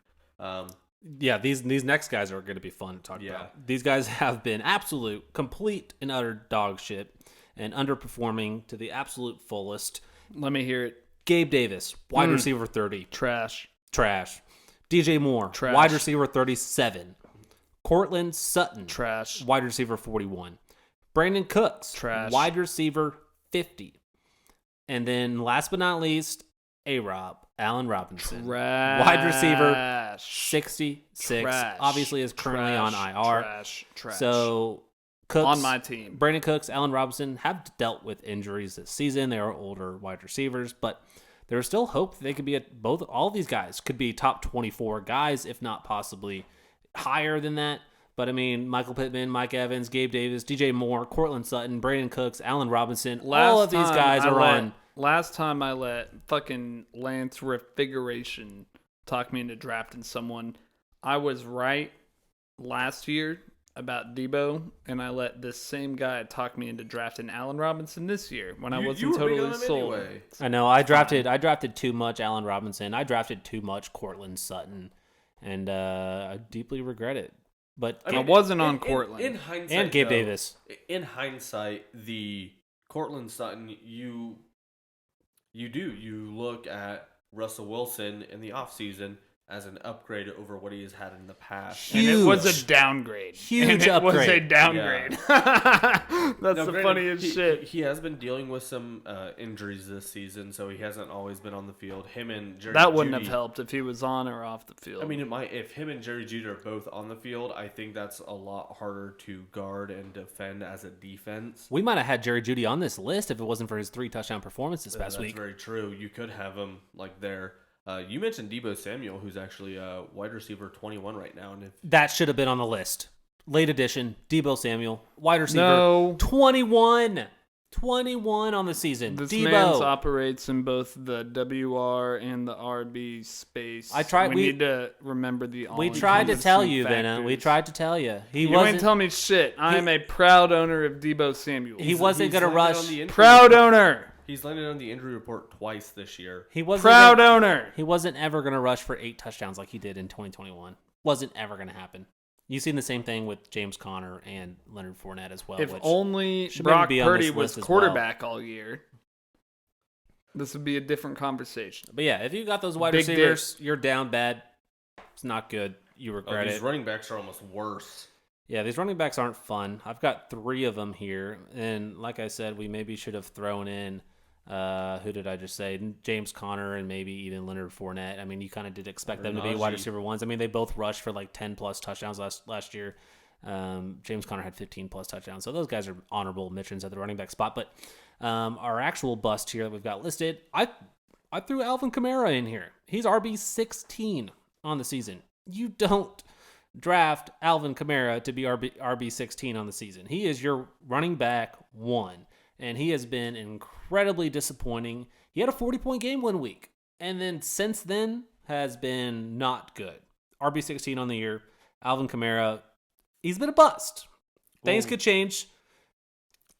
Speaker 3: Yeah, these next guys are going to be fun to talk about. These guys have been absolute, complete, and utter dog shit and underperforming to the absolute fullest.
Speaker 2: Let me hear it.
Speaker 3: Gabe Davis, wide receiver 30.
Speaker 2: Trash.
Speaker 3: DJ Moore,
Speaker 2: Trash.
Speaker 3: wide receiver 37. Cortland Sutton,
Speaker 2: Trash.
Speaker 3: wide receiver 41. Brandon Cooks,
Speaker 2: Trash.
Speaker 3: wide receiver 50. And then last but not least, A-Rob, Allen Robinson,
Speaker 2: Trash.
Speaker 3: wide receiver 66.
Speaker 2: Trash.
Speaker 3: Obviously is currently on IR.
Speaker 2: Trash.
Speaker 3: So Cooks,
Speaker 2: on my team.
Speaker 3: Brandon Cooks, Allen Robinson have dealt with injuries this season. They are older wide receivers, but there's still hope that they could be all of these guys could be top 24 guys, if not possibly higher than that. But I mean, Michael Pittman, Mike Evans, Gabe Davis, DJ Moore, Cortland Sutton, Brandon Cooks, Allen Robinson, all of these guys are on.
Speaker 2: Last time I let fucking Lance Refiguration talk me into drafting someone, I was right last year about Debo, and I let this same guy talk me into drafting Allen Robinson this year when I wasn't totally sold. Anyway.
Speaker 3: I know I drafted too much Allen Robinson. I drafted too much Cortland Sutton, and I deeply regret it. But
Speaker 2: I wasn't on Cortland.
Speaker 1: In hindsight,
Speaker 3: and Gabe Davis.
Speaker 1: In hindsight, the Cortland Sutton, you look at Russell Wilson in the offseason as an upgrade over what he has had in the past.
Speaker 3: Huge.
Speaker 2: And it was a downgrade.
Speaker 3: Huge
Speaker 2: upgrade.
Speaker 3: upgrade.
Speaker 2: It was a downgrade.
Speaker 3: Yeah.
Speaker 2: That's the funniest shit.
Speaker 1: He has been dealing with some injuries this season, so he hasn't always been on the field. Him and Jerry
Speaker 2: That wouldn't
Speaker 1: Jeudy,
Speaker 2: have helped if he was on or off the field.
Speaker 1: I mean, if him and Jerry Jeudy are both on the field, I think that's a lot harder to guard and defend as a defense.
Speaker 3: We might have had Jerry Jeudy on this list if it wasn't for his 3 touchdown performance this past week.
Speaker 1: That's very true. You could have him like there. You mentioned Deebo Samuel, who's actually wide receiver 21 right now. And
Speaker 3: that should have been on the list. Late edition, Deebo Samuel, wide receiver 21. 21 on the season.
Speaker 2: This
Speaker 3: Deebo
Speaker 2: man operates in both the WR and the RB space. We need to remember the
Speaker 3: we tried to tell you, Vanna. We tried to tell you.
Speaker 2: You ain't tell me shit. I am a proud owner of Deebo Samuel.
Speaker 3: He wasn't going to rush.
Speaker 2: Proud owner.
Speaker 1: He's landed on the injury report twice this year.
Speaker 3: He wasn't
Speaker 2: proud owner.
Speaker 3: He wasn't ever going to rush for 8 touchdowns like he did in 2021. Wasn't ever going to happen. You've seen the same thing with James Conner and Leonard Fournette as well.
Speaker 2: If only Brock Purdy was quarterback all year, this would be a different conversation.
Speaker 3: But yeah, if you got those wide receivers, you're down bad. It's not good. You regret it.
Speaker 1: These running backs are almost worse.
Speaker 3: Yeah, these running backs aren't fun. I've got 3 of them here. And like I said, we maybe should have thrown in, who did I just say? James Conner and maybe even Leonard Fournette. I mean, you kind of did expect them to be wide receiver 1s. I mean, they both rushed for like 10-plus touchdowns last year. James Conner had 15-plus touchdowns. So those guys are honorable mentions at the running back spot. But our actual bust here that we've got listed, I threw Alvin Kamara in here. He's RB16 on the season. You don't draft Alvin Kamara to be RB16 on the season. He is your running back 1, and he has been incredibly disappointing. He had a 40-point game one week, and then since then has been not good. RB16 on the year. Alvin Kamara, he's been a bust. Things could change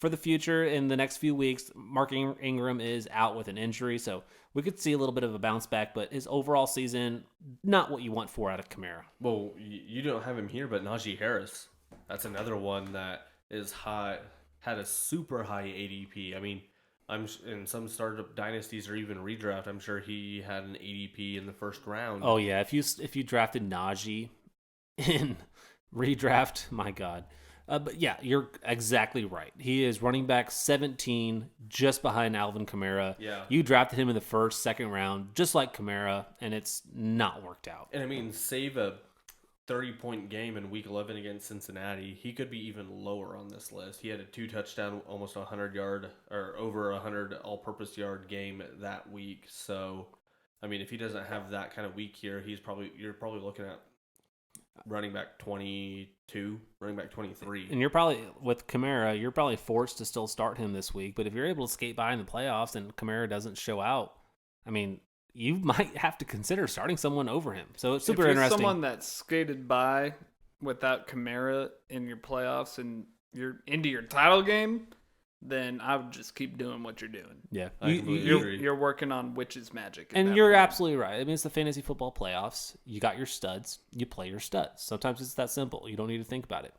Speaker 3: for the future in the next few weeks. Mark Ingram is out with an injury, so we could see a little bit of a bounce back, but his overall season, not what you want for out of Kamara.
Speaker 1: Well, you don't have him here, but Najee Harris, that's another one that is high, had a super high ADP. I mean, I'm in some startup dynasties or even redraft, I'm sure he had an ADP in the first round.
Speaker 3: Oh yeah, if you drafted Najee in redraft, my God. But yeah, you're exactly right. He is running back 17, just behind Alvin Kamara.
Speaker 1: Yeah.
Speaker 3: You drafted him in the first, second round, just like Kamara, and it's not worked out.
Speaker 1: And I mean, save a 30-point game in Week 11 against Cincinnati, he could be even lower on this list. He had a 2-touchdown, almost 100-yard, or over 100 all-purpose yard game that week. So, I mean, if he doesn't have that kind of week here, you're probably looking at running back 22, running back 23.
Speaker 3: And you're probably, with Kamara, you're probably forced to still start him this week. But if you're able to skate by in the playoffs and Kamara doesn't show out, I mean, you might have to consider starting someone over him. So it's super interesting.
Speaker 2: If you're someone that skated by without Kamara in your playoffs and you're into your title game, then I would just keep doing what you're doing.
Speaker 3: Yeah.
Speaker 2: You're working on witch's magic.
Speaker 3: And you're absolutely right. I mean, it's the fantasy football playoffs. You got your studs. You play your studs. Sometimes it's that simple. You don't need to think about it.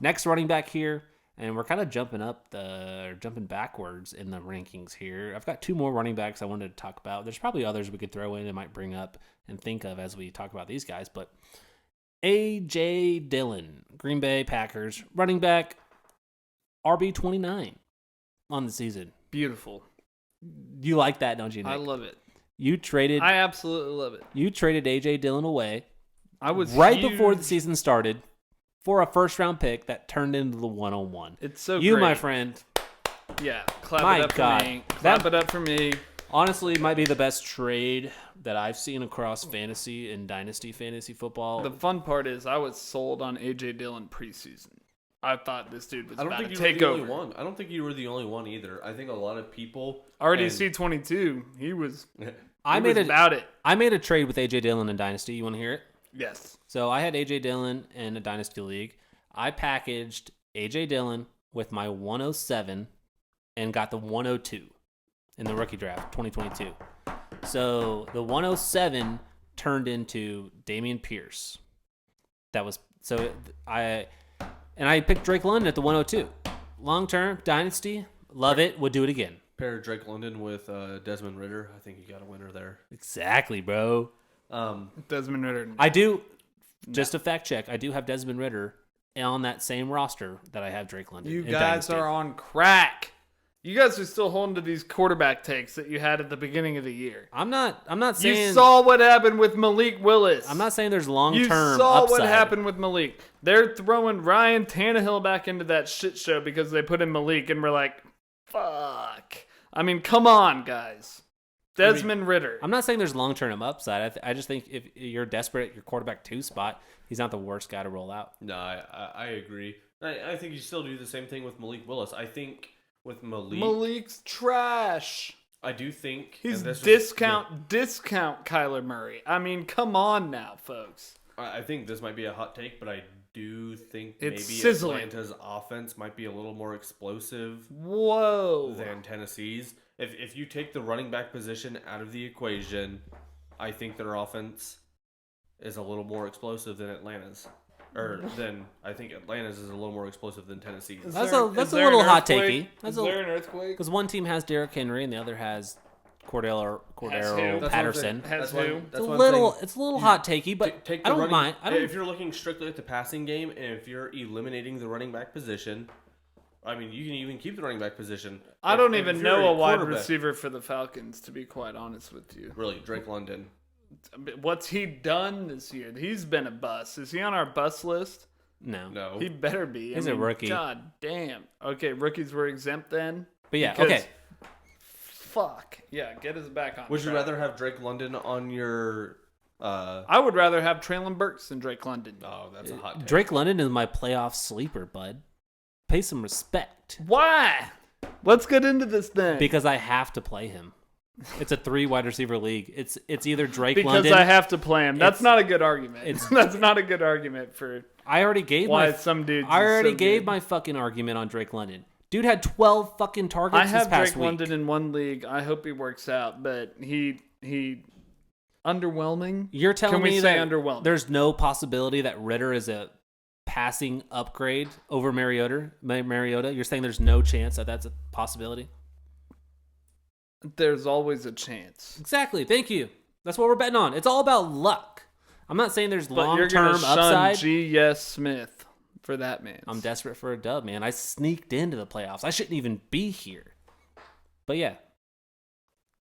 Speaker 3: Next running back here, and we're kind of jumping backwards in the rankings here. I've got two more running backs I wanted to talk about. There's probably others we could throw in and might bring up and think of as we talk about these guys. But A.J. Dillon, Green Bay Packers, running back, RB29 on the season.
Speaker 2: Beautiful.
Speaker 3: You like that, don't you, Nick?
Speaker 2: I love it.
Speaker 3: I
Speaker 2: absolutely love it.
Speaker 3: You traded A.J. Dillon away.
Speaker 2: I was
Speaker 3: right before the season started for a first-round pick that turned into the 101.
Speaker 2: It's so
Speaker 3: you,
Speaker 2: great.
Speaker 3: My friend.
Speaker 2: Yeah, clap it up for me.
Speaker 3: Honestly, it might be the best trade that I've seen across fantasy and dynasty fantasy football.
Speaker 2: The fun part is I was sold on A.J. Dillon preseason. I thought this dude was about to take over.
Speaker 1: I don't think you were the only one. I don't think you were the only one either. I think a lot of people...
Speaker 2: RDC22, he was
Speaker 3: about it. I made a trade with A.J. Dillon in Dynasty. You want to hear it?
Speaker 2: Yes.
Speaker 3: So I had A.J. Dillon in a Dynasty League. I packaged A.J. Dillon with my 107 and got the 102 in the rookie draft 2022. So the 107 turned into Dameon Pierce. I picked Drake London at the 102. Long term, Dynasty, love it, would do it again.
Speaker 1: Pair Drake London with Desmond Ridder. I think you got a winner there.
Speaker 3: Exactly, bro.
Speaker 2: Desmond Ridder.
Speaker 3: I do, just a fact check, I do have Desmond Ridder on that same roster that I have Drake London.
Speaker 2: You guys are on crack. You guys are still holding to these quarterback takes that you had at the beginning of the year.
Speaker 3: I'm not saying...
Speaker 2: You saw what happened with Malik Willis.
Speaker 3: I'm not saying there's long-term upside.
Speaker 2: You saw what happened with Malik. They're throwing Ryan Tannehill back into that shit show because they put in Malik, and we're like, fuck. I mean, come on, guys. Desmond Ridder.
Speaker 3: I'm not saying there's long-term upside. I just think if you're desperate at your quarterback 2 spot, he's not the worst guy to roll out.
Speaker 1: No, I agree. I think you still do the same thing with Malik Willis. I think... with
Speaker 2: Malik's trash.
Speaker 1: I do think
Speaker 2: he's discount Kyler Murray. I mean, come on now, folks.
Speaker 1: I think this might be a hot take, but I do think
Speaker 2: it's
Speaker 1: maybe
Speaker 2: sizzling.
Speaker 1: Atlanta's offense might be a little more explosive than Tennessee's. If you take the running back position out of the equation, I think their offense is a little more explosive than Atlanta's. I think Atlanta's is a little more explosive than Tennessee's.
Speaker 3: That's a little hot takey.
Speaker 2: Is there an earthquake?
Speaker 3: Because one team has Derrick Henry and the other has Cordero Patterson.
Speaker 2: It's a
Speaker 3: little hot takey, but I don't mind.
Speaker 1: If you're looking strictly at the passing game, and if you're eliminating the running back position, I mean, you can even keep the running back position.
Speaker 2: I don't even know a wide receiver for the Falcons, to be quite honest with you.
Speaker 1: Really, Drake London.
Speaker 2: What's he done this year? He's been a bust. Is he on our bust list?
Speaker 3: No.
Speaker 2: He better be.
Speaker 3: He's a rookie.
Speaker 2: God damn. Okay, rookies were exempt then?
Speaker 3: But yeah, okay.
Speaker 2: Fuck. Yeah, get us back on
Speaker 1: Would you rather have Drake London on your...
Speaker 2: I would rather have Traylon Burks than Drake London.
Speaker 1: Oh, that's a hot take.
Speaker 3: Drake London is my playoff sleeper, bud. Pay some respect.
Speaker 2: Why? Let's get into this thing.
Speaker 3: Because I have to play him. It's a 3 wide receiver league. It's either Drake London.
Speaker 2: Because I have to play him. That's not a good argument. That's not a good argument for.
Speaker 3: I already gave my fucking argument on Drake London. Dude had 12 fucking targets this past week.
Speaker 2: I have Drake London in one league. I hope he works out, but he underwhelming.
Speaker 3: You're telling me
Speaker 2: that
Speaker 3: underwhelming? There's no possibility that Ridder is a passing upgrade over Mariota. You're saying there's no chance that that's a possibility?
Speaker 2: There's always a chance.
Speaker 3: Exactly. Thank you. That's what we're betting on. It's all about luck. I'm not saying there's long-term upside.
Speaker 2: G.S. Smith for that man.
Speaker 3: I'm desperate for a dub, man. I sneaked into the playoffs. I shouldn't even be here. But yeah.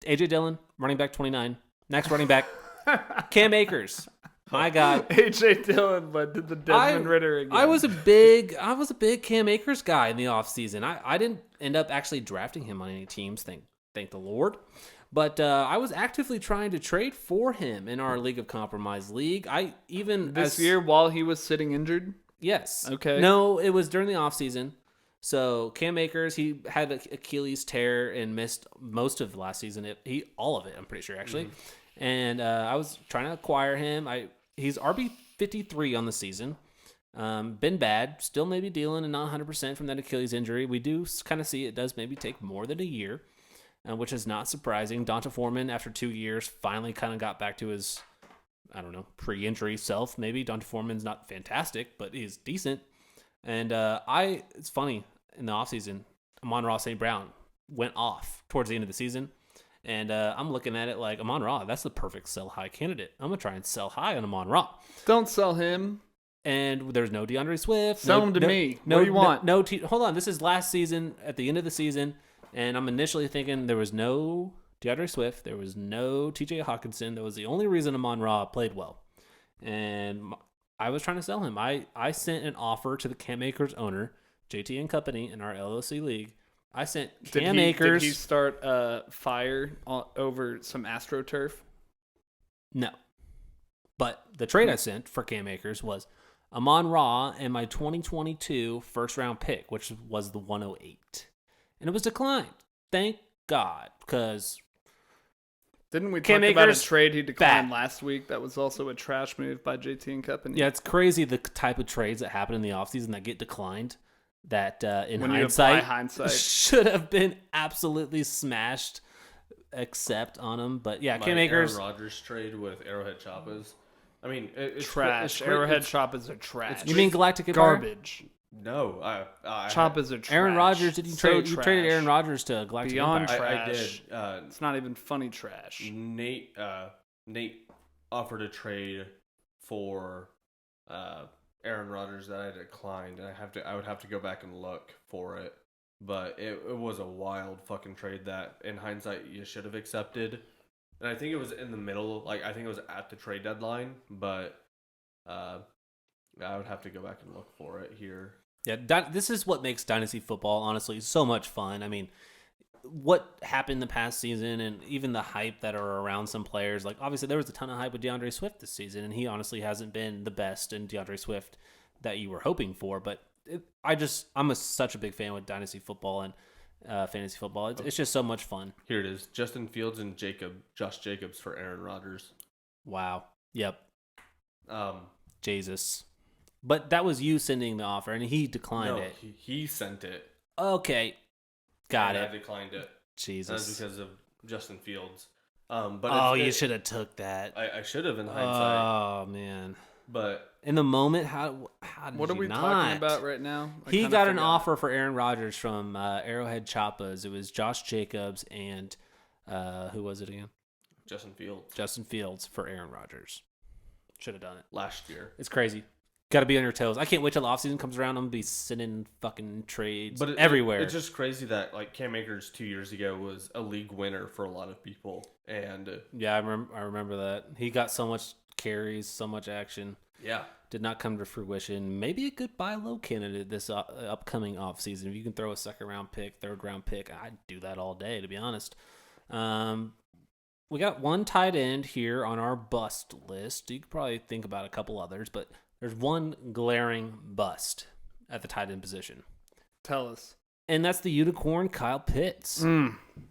Speaker 3: AJ Dillon, running back 29. Next running back, Cam Akers. My God.
Speaker 2: AJ Dillon, but did the Desmond Ritter again.
Speaker 3: I was a big Cam Akers guy in the offseason. I didn't end up actually drafting him on any teams, thank the Lord. But I was actively trying to trade for him in our League of Compromise league.
Speaker 2: This year while he was sitting injured?
Speaker 3: Yes.
Speaker 2: Okay.
Speaker 3: No, it was during the offseason. So Cam Akers, he had an Achilles tear and missed most of last season. All of it, I'm pretty sure, actually. Mm-hmm. And I was trying to acquire him. He's RB 53 on the season. Been bad, still maybe dealing and not 100% from that Achilles injury. We do kind of see it does maybe take more than a year, which is not surprising. Donta Foreman, after 2 years, finally kind of got back to his, pre-injury self. Maybe Donta Foreman's not fantastic, but he's decent. And it's funny, in the offseason, Amon-Ra St. Brown went off towards the end of the season. And I'm looking at it like, Amon-Ra, that's the perfect sell high candidate. I'm going to try and sell high on Amon-Ra.
Speaker 2: Don't sell him.
Speaker 3: And there's no DeAndre Swift.
Speaker 2: Sell him to me. What do you want?
Speaker 3: Hold on. This is last season, at the end of the season. And I'm initially thinking there was no DeAndre Swift. There was no TJ Hawkinson. That was the only reason Amon-Ra played well. And I was trying to sell him. I sent an offer to the Cam Akers owner, JT and Company, in our LLC league. I sent Cam Akers.
Speaker 2: Did he start fire over some AstroTurf?
Speaker 3: No. But the trade I sent for Cam Akers was Amon-Ra and my 2022 first-round pick, which was the 108. And it was declined. Thank God, because
Speaker 2: didn't we talk about a trade he declined last week that was also a trash move by JT and Company?
Speaker 3: Yeah, it's crazy the type of trades that happen in the offseason that get declined that in
Speaker 2: when
Speaker 3: hindsight should have been absolutely smashed except on them. But yeah, Cam Akers.
Speaker 1: Aaron Rodgers trade with Arrowhead Choppas. I mean, it's
Speaker 2: trash. Arrowhead Choppas are trash.
Speaker 3: You mean Galactic
Speaker 2: garbage?
Speaker 1: No,
Speaker 2: Choppas are trash.
Speaker 3: Aaron Rodgers, did you trade? You traded Aaron Rodgers to Galactic
Speaker 2: Beyond
Speaker 3: Empire.
Speaker 2: trash.
Speaker 1: I did.
Speaker 2: It's not even funny trash.
Speaker 1: Nate offered a trade for Aaron Rodgers that I declined, and I would have to go back and look for it. But it was a wild fucking trade that, in hindsight, you should have accepted. And I think it was in the middle, I think it was at the trade deadline, but I would have to go back and look for it here.
Speaker 3: Yeah, this is what makes Dynasty football, honestly, so much fun. I mean, what happened the past season and even the hype that are around some players, obviously there was a ton of hype with DeAndre Swift this season, and he honestly hasn't been the best in DeAndre Swift that you were hoping for, but I'm such a big fan with Dynasty football and fantasy football. It's just so much fun.
Speaker 1: Here it is. Justin Fields and Josh Jacobs for Aaron Rodgers.
Speaker 3: Wow. Yep. Jesus. But that was you sending the offer, and he declined it.
Speaker 1: He sent it.
Speaker 3: Okay. Got it.
Speaker 1: I declined it.
Speaker 3: Jesus.
Speaker 1: That's because of Justin Fields. But
Speaker 3: you should have took that.
Speaker 1: I should have in hindsight.
Speaker 3: Oh, man.
Speaker 1: But
Speaker 3: in the moment, how did
Speaker 2: what are we talking about right now?
Speaker 3: He got an offer for Aaron Rodgers from Arrowhead Choppas. It was Josh Jacobs and who was it again?
Speaker 1: Justin Fields.
Speaker 3: Justin Fields for Aaron Rodgers. Should have done it
Speaker 1: last year.
Speaker 3: It's crazy. Got to be on your toes. I can't wait till the offseason comes around. I'm going to be sending fucking trades everywhere.
Speaker 1: It's just crazy that Cam Akers 2 years ago was a league winner for a lot of people. And
Speaker 3: yeah, I remember that. He got so much carries, so much action.
Speaker 1: Yeah.
Speaker 3: Did not come to fruition. Maybe a good buy low candidate this upcoming offseason. If you can throw a second-round pick, third-round pick, I'd do that all day, to be honest. We got one tight end here on our bust list. You could probably think about a couple others, but there's one glaring bust at the tight end position.
Speaker 2: Tell us.
Speaker 3: And that's the unicorn Kyle Pitts.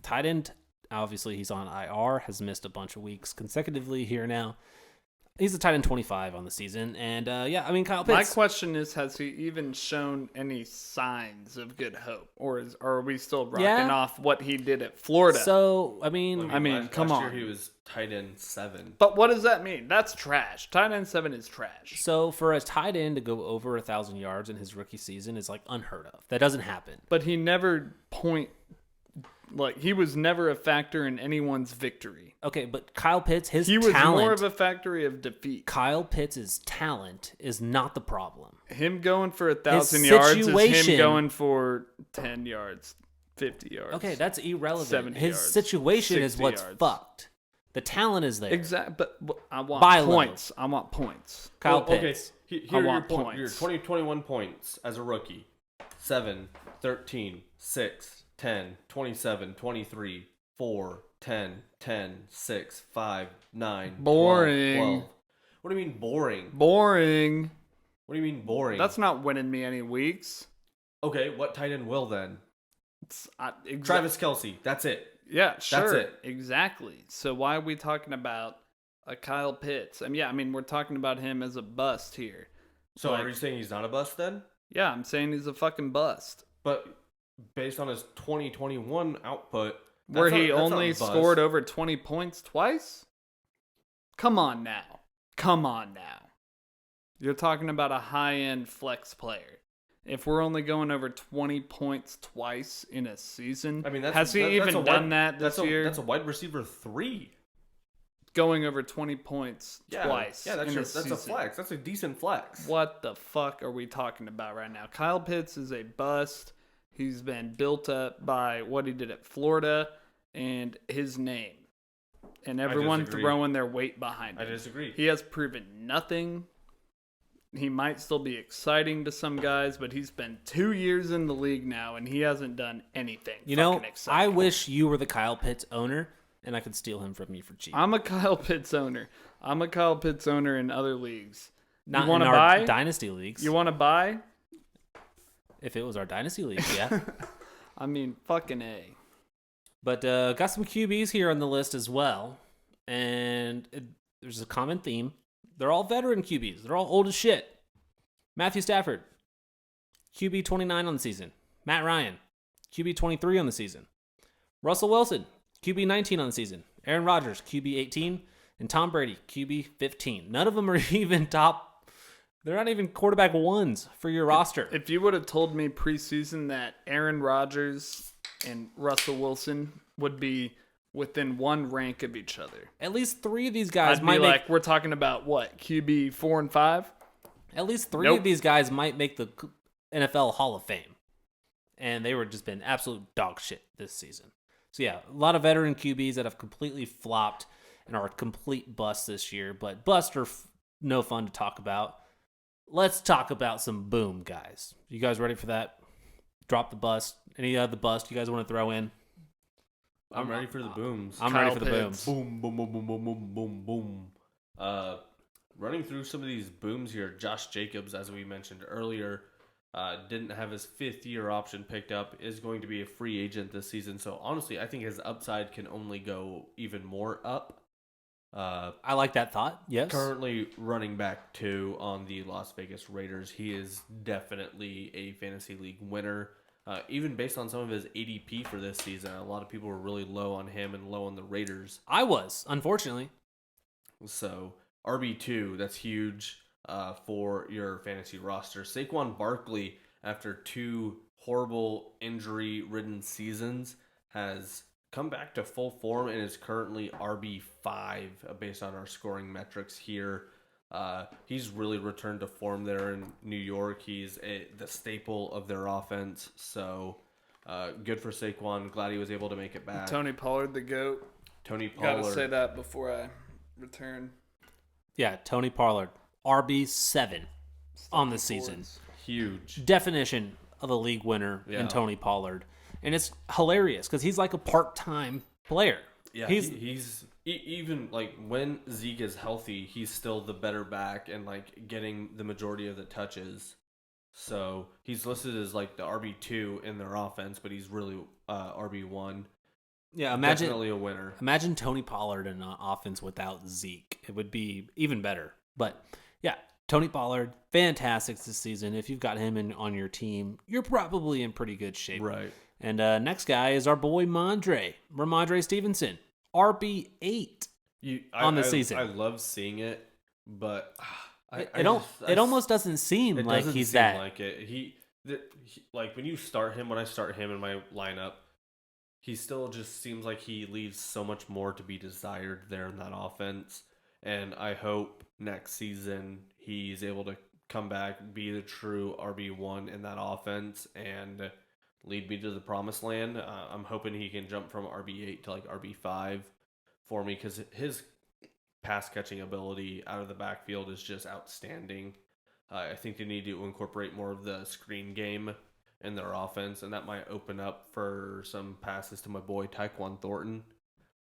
Speaker 3: Tight end, obviously he's on IR, has missed a bunch of weeks consecutively here now. He's a tight end 25 on the season. And, Kyle Pitts.
Speaker 2: My question is, has he even shown any signs of good hope? Or are we still rocking off what he did at Florida?
Speaker 3: So,
Speaker 2: come on.
Speaker 1: Last year he was tight end 7.
Speaker 2: But what does that mean? That's trash. Tight end 7 is trash.
Speaker 3: So, for a tight end to go over 1,000 yards in his rookie season is, unheard of. That doesn't happen.
Speaker 2: But he never Like, he was never a factor in anyone's victory.
Speaker 3: Okay, but Kyle Pitts, his
Speaker 2: He
Speaker 3: talent...
Speaker 2: was more of a factory of defeat.
Speaker 3: Kyle Pitts' talent is not the problem.
Speaker 2: Him going for 1,000 yards is him going for 10 yards, 50 yards.
Speaker 3: Okay, that's irrelevant.
Speaker 2: 70
Speaker 3: his
Speaker 2: yards,
Speaker 3: situation is what's
Speaker 2: yards.
Speaker 3: fucked. The talent is there.
Speaker 2: Exactly, but I want
Speaker 3: By
Speaker 2: points. I want points.
Speaker 3: Kyle Pitts.
Speaker 1: Okay,
Speaker 2: I want points.
Speaker 1: Your 2021 points as a rookie. 7, 13, 6, 10, 27, 23, 4, 10, 10, 6, 5, 9,
Speaker 2: Boring.
Speaker 1: 12. What do you mean boring?
Speaker 2: Boring.
Speaker 1: What do you mean boring?
Speaker 2: That's not winning me any weeks.
Speaker 1: Okay, what tight end will then?
Speaker 2: Travis
Speaker 1: Travis Kelce. That's it.
Speaker 2: Yeah, sure.
Speaker 1: That's it.
Speaker 2: Exactly. So why are we talking about a Kyle Pitts? I mean, we're talking about him as a bust here.
Speaker 1: So are you saying he's not a bust then?
Speaker 2: Yeah, I'm saying he's a fucking bust.
Speaker 1: But based on his 2021 output,
Speaker 2: where he
Speaker 1: that's
Speaker 2: only
Speaker 1: not a bust.
Speaker 2: scored over 20 points twice? Come on now. You're talking about a high-end flex player. If we're only going over 20 points twice in a season,
Speaker 1: I mean,
Speaker 2: has he even done that this year?
Speaker 1: That's a wide receiver 3.
Speaker 2: Going over 20 points twice.
Speaker 1: Yeah, that's a flex. That's a decent flex.
Speaker 2: What the fuck are we talking about right now? Kyle Pitts is a bust. He's been built up by what he did at Florida and his name. And everyone throwing their weight behind him.
Speaker 1: I disagree.
Speaker 2: He has proven nothing. He might still be exciting to some guys, but he's been 2 years in the league now, and he hasn't done anything. Exciting.
Speaker 3: I wish you were the Kyle Pitts owner, and I could steal him from you for cheap.
Speaker 2: I'm a Kyle Pitts owner. I'm a Kyle Pitts owner in other leagues.
Speaker 3: Not
Speaker 2: you want
Speaker 3: in
Speaker 2: to
Speaker 3: our
Speaker 2: buy?
Speaker 3: dynasty leagues.
Speaker 2: You want to buy?
Speaker 3: If it was our dynasty leagues, yeah.
Speaker 2: I mean, fucking A.
Speaker 3: But got some QBs here on the list as well, and there's a common theme. They're all veteran QBs. They're all old as shit. Matthew Stafford, QB 29 on the season. Matt Ryan, QB 23 on the season. Russell Wilson, QB 19 on the season. Aaron Rodgers, QB 18. And Tom Brady, QB 15. None of them are even top. They're not even quarterback ones for your roster.
Speaker 2: If you would have told me preseason that Aaron Rodgers and Russell Wilson would be within one rank of each other,
Speaker 3: at least 3 of these guys
Speaker 2: I'd
Speaker 3: might
Speaker 2: be
Speaker 3: make...
Speaker 2: like, we're talking about what, QB 4 and 5?
Speaker 3: At least 3 of these guys might make the NFL Hall of Fame. And they were just been absolute dog shit this season. So yeah, a lot of veteran QBs that have completely flopped and are a complete bust this year. But busts are no fun to talk about. Let's talk about some boom, guys. You guys ready for that? Drop the bust. Any other bust you guys want to throw in?
Speaker 1: I'm ready for the booms.
Speaker 3: I'm ready for the booms.
Speaker 1: Boom, boom, boom, boom, boom, boom, boom, boom. Running through some of these booms here, Josh Jacobs, as we mentioned earlier, didn't have his 5th-year option picked up, is going to be a free agent this season. So honestly, I think his upside can only go even more up.
Speaker 3: I like that thought, yes.
Speaker 1: Currently running back 2 on the Las Vegas Raiders. He is definitely a fantasy league winner. Even based on some of his ADP for this season, a lot of people were really low on him and low on the Raiders.
Speaker 3: I was, unfortunately.
Speaker 1: So RB2, that's huge for your fantasy roster. Saquon Barkley, after 2 horrible injury-ridden seasons, has come back to full form and is currently RB5 based on our scoring metrics here. He's really returned to form there in New York. He's the staple of their offense. So good for Saquon. Glad he was able to make it back.
Speaker 2: Tony Pollard, the GOAT.
Speaker 1: Tony Pollard.
Speaker 2: Gotta say that before I return.
Speaker 3: Yeah, Tony Pollard, RB7 on the season.
Speaker 1: Huge.
Speaker 3: Definition of a league winner in Tony Pollard. And it's hilarious because he's like a part-time player.
Speaker 1: Yeah, he's even like when Zeke is healthy, he's still the better back and like getting the majority of the touches. So he's listed as like the RB2 in their offense, but he's really RB1.
Speaker 3: Yeah,
Speaker 1: definitely a winner.
Speaker 3: Imagine Tony Pollard in an offense without Zeke. It would be even better. But yeah, Tony Pollard, fantastic this season. If you've got him on your team, you're probably in pretty good shape.
Speaker 1: Right.
Speaker 3: And next guy is our boy Ramondre Stevenson, RB8 on the season.
Speaker 1: I love seeing it, but
Speaker 3: it almost doesn't seem like he's that.
Speaker 1: Like it. He like when you start him. When I start him in my lineup, he still just seems like he leaves so much more to be desired there in that offense. And I hope next season he's able to come back, be the true RB1 in that offense, and lead me to the promised land. I'm hoping he can jump from RB8 to like RB5 for me because his pass catching ability out of the backfield is just outstanding. I think they need to incorporate more of the screen game in their offense, and that might open up for some passes to my boy Tyquan Thornton.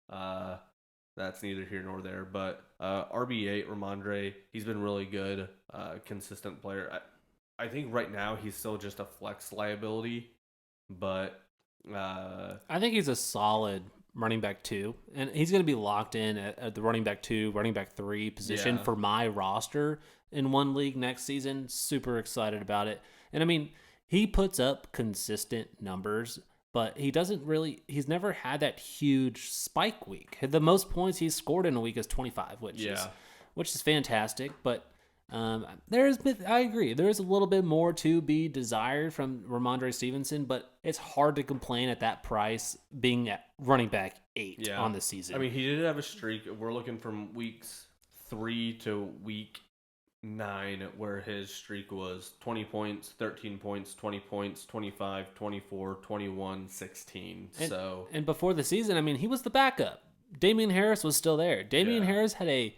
Speaker 1: That's neither here nor there, but RB8 Ramondre, he's been really good, consistent player. I think right now he's still just a flex liability, but
Speaker 3: I think he's a solid running back 2, and he's going to be locked in at the running back 2, running back 3 position for my roster in one league next season. Super excited about it. And I mean, he puts up consistent numbers, but he's never had that huge spike week. The most points he's scored in a week is 25, which is fantastic. But I agree, there is a little bit more to be desired from Ramondre Stevenson, but it's hard to complain at that price being at running back 8 on the season.
Speaker 1: I mean, he did have a streak. We're looking from weeks 3 to week 9 where his streak was 20 points, 13 points, 20 points, 25, 24, 21, 16.
Speaker 3: And before the season, I mean, he was the backup. Damian Harris was still there. Damian Harris had a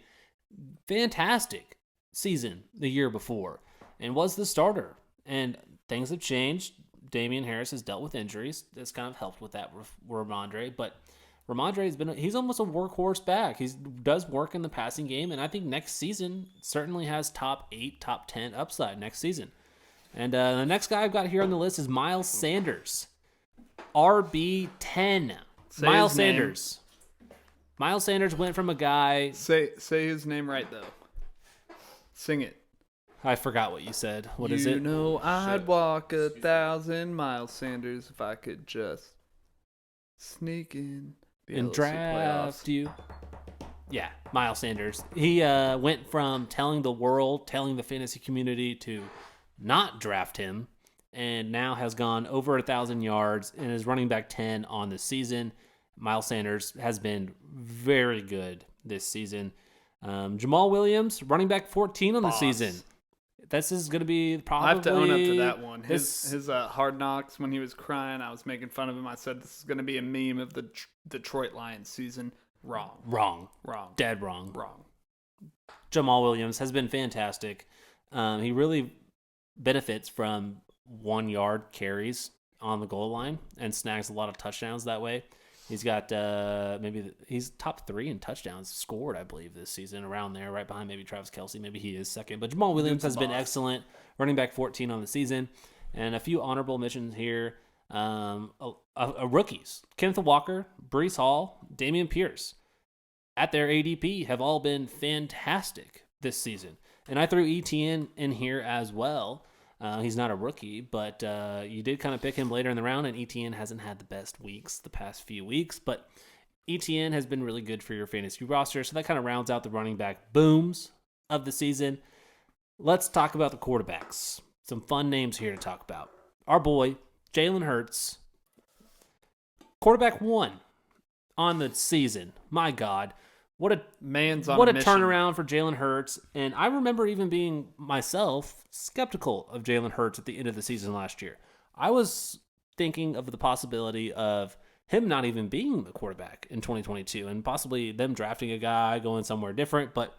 Speaker 3: fantastic season the year before and was the starter. And things have changed. Damian Harris has dealt with injuries. That's kind of helped with that with Ramondre. But Ramondre he's almost a workhorse back. He does work in the passing game, and I think next season certainly has top 8, top 10 upside next season. And the next guy I've got here on the list is Miles Sanders, RB10. Miles Sanders. Miles Sanders went from a guy.
Speaker 2: Say his name right though. Sing it.
Speaker 3: I forgot what you said. What is it?
Speaker 2: You know, I'd walk 1,000 miles, Sanders, if I could just sneak in
Speaker 3: and draft you. Yeah, Miles Sanders. He went from telling the fantasy community to not draft him, and now has gone over 1,000 yards and is running back 10 on the season. Miles Sanders has been very good this season. Jamal Williams, running back 14 on the season. This is going to be probably...
Speaker 2: I have to own up to that one. His Hard Knocks, when he was crying, I was making fun of him. I said, this is going to be a meme of the Detroit Lions season. Wrong.
Speaker 3: Dead wrong. Jamal Williams has been fantastic. He really benefits from 1-yard carries on the goal line and snags a lot of touchdowns that way. He's got he's top 3 in touchdowns scored, I believe, this season, around there, right behind maybe Travis Kelce. Maybe he is second. But Jamal Williams has been excellent, running back 14 on the season. And a few honorable mentions here. Rookies, Kenneth Walker, Breece Hall, Dameon Pierce, at their ADP, have all been fantastic this season. And I threw ETN in here as well. He's not a rookie, but you did kind of pick him later in the round, and ETN hasn't had the best weeks the past few weeks, but ETN has been really good for your fantasy roster, so that kind of rounds out the running back booms of the season. Let's talk about the quarterbacks. Some fun names here to talk about. Our boy, Jalen Hurts, quarterback 1 on the season. My God. What a turnaround for Jalen Hurts. And I remember even being myself skeptical of Jalen Hurts at the end of the season last year. I was thinking of the possibility of him not even being the quarterback in 2022 and possibly them drafting a guy going somewhere different. But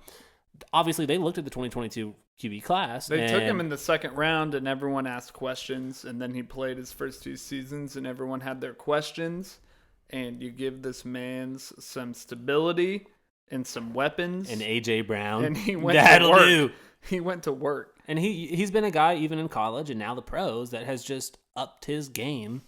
Speaker 3: obviously they looked at the 2022 QB class.
Speaker 2: They took him in the second round and everyone asked questions. And then he played his first 2 seasons and everyone had their questions. And you give this man some stability and some weapons.
Speaker 3: And A.J. Brown.
Speaker 2: And he went to work.
Speaker 3: Do.
Speaker 2: He went to work.
Speaker 3: And he's been a guy, even in college and now the pros, that has just upped his game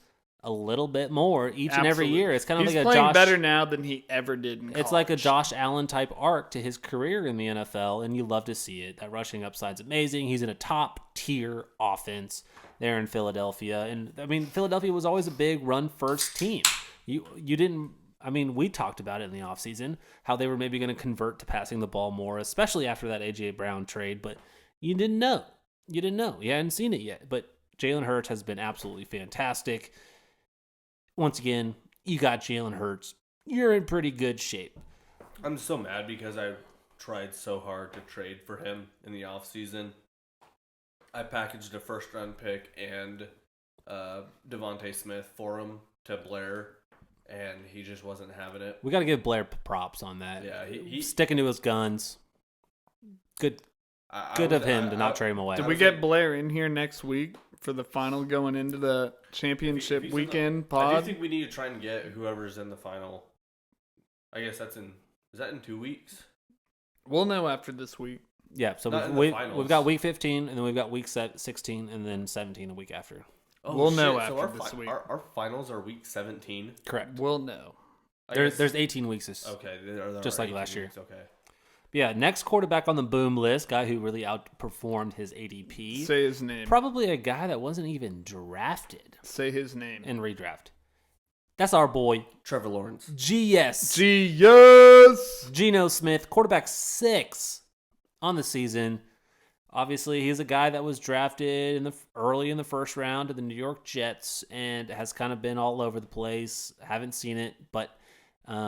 Speaker 3: a little bit more each and every year. It's kind of
Speaker 2: he's
Speaker 3: like
Speaker 2: playing better now than he ever did in college.
Speaker 3: It's like a Josh Allen type arc to his career in the NFL, and you love to see it. That rushing upside's amazing. He's in a top-tier offense there in Philadelphia. And, I mean, Philadelphia was always a big run-first team. You didn't... I mean, we talked about it in the offseason, how they were maybe going to convert to passing the ball more, especially after that A.J. Brown trade, but you didn't know. You hadn't seen it yet, but Jalen Hurts has been absolutely fantastic. Once again, you got Jalen Hurts. You're in pretty good shape.
Speaker 1: I'm so mad because I tried so hard to trade for him in the offseason. I packaged a first-round pick and Devontae Smith for him to Blair, and he just wasn't having it.
Speaker 3: We got to give Blair props on that.
Speaker 1: Yeah, he
Speaker 3: sticking to his guns. Good of him to not trade him away.
Speaker 2: Did we get Blair in here next week for the final going into the championship weekend pod?
Speaker 1: I do think we need to try and get whoever's in the final. I guess is that in 2 weeks?
Speaker 2: We'll know after this week.
Speaker 3: Yeah, so we've got week 15, and then we've got week 16, and then 17 a week after.
Speaker 1: Oh,
Speaker 2: we'll know
Speaker 1: after
Speaker 2: this week.
Speaker 1: Our finals are week 17?
Speaker 3: Correct.
Speaker 2: We'll know.
Speaker 3: There's 18 weeks.
Speaker 1: Okay.
Speaker 3: Just like last year.
Speaker 1: Weeks, okay.
Speaker 3: Yeah, next quarterback on the boom list, guy who really outperformed his ADP.
Speaker 2: Say his name.
Speaker 3: Probably a guy that wasn't even drafted.
Speaker 2: Say his name.
Speaker 3: In redraft. That's our boy.
Speaker 1: Trevor Lawrence.
Speaker 3: GS. Geno Smith, quarterback 6 on the season. Obviously, he's a guy that was drafted early in the first round to the New York Jets and has kind of been all over the place. Haven't seen it, but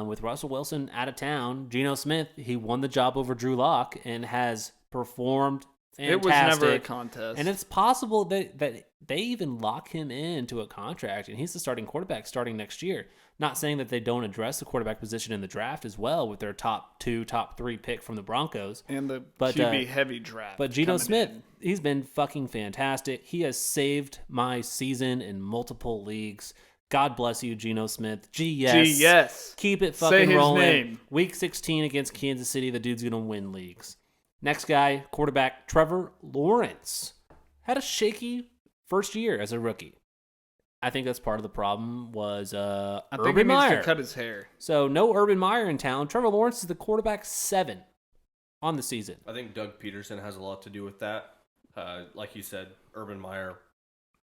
Speaker 3: with Russell Wilson out of town, Geno Smith, he won the job over Drew Lock and has performed fantastic.
Speaker 2: It was never a contest.
Speaker 3: And it's possible that they even lock him into a contract, and he's the starting quarterback starting next year. Not saying that they don't address the quarterback position in the draft as well with their top 2, top 3 pick from the Broncos.
Speaker 2: And the QB heavy draft.
Speaker 3: But Geno Smith, he's been fucking fantastic. He has saved my season in multiple leagues. God bless you, Geno Smith. GS. Keep it fucking rolling.
Speaker 2: Name.
Speaker 3: Week 16 against Kansas City, the dude's going to win leagues. Next guy, quarterback Trevor Lawrence. Had a shaky first year as a rookie. I think that's part of the problem was
Speaker 2: I
Speaker 3: Urban
Speaker 2: think he
Speaker 3: Meyer.
Speaker 2: needs to cut his hair.
Speaker 3: So no Urban Meyer in town. Trevor Lawrence is the quarterback 7 on the season.
Speaker 1: I think Doug Peterson has a lot to do with that. Like you said, Urban Meyer,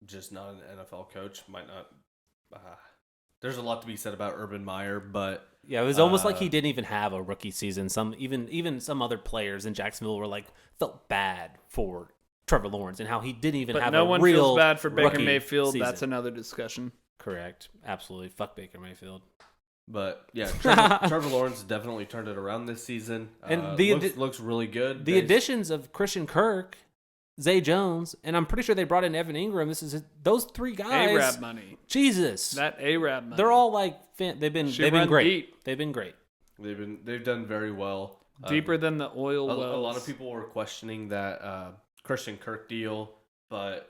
Speaker 1: just not an NFL coach. Might not. There's a lot to be said about Urban Meyer, but
Speaker 3: yeah, it was almost like he didn't even have a rookie season. Even some other players in Jacksonville were felt bad for Trevor Lawrence and how he didn't even have a real
Speaker 2: no one feels bad for Baker Mayfield.
Speaker 3: Season.
Speaker 2: That's another discussion.
Speaker 3: Correct. Absolutely. Fuck Baker Mayfield.
Speaker 1: But yeah, Trevor Lawrence definitely turned it around this season.
Speaker 3: And
Speaker 1: looks really good.
Speaker 3: The additions of Christian Kirk, Zay Jones, and I'm pretty sure they brought in Evan Ingram. Those 3 guys.
Speaker 2: Arab money.
Speaker 3: Jesus.
Speaker 2: That Arab money.
Speaker 3: They're all they've been great.
Speaker 2: Deep.
Speaker 3: They've been great.
Speaker 1: They've done very well.
Speaker 2: Deeper than the oil wells.
Speaker 1: A lot of people were questioning that Christian Kirk deal, but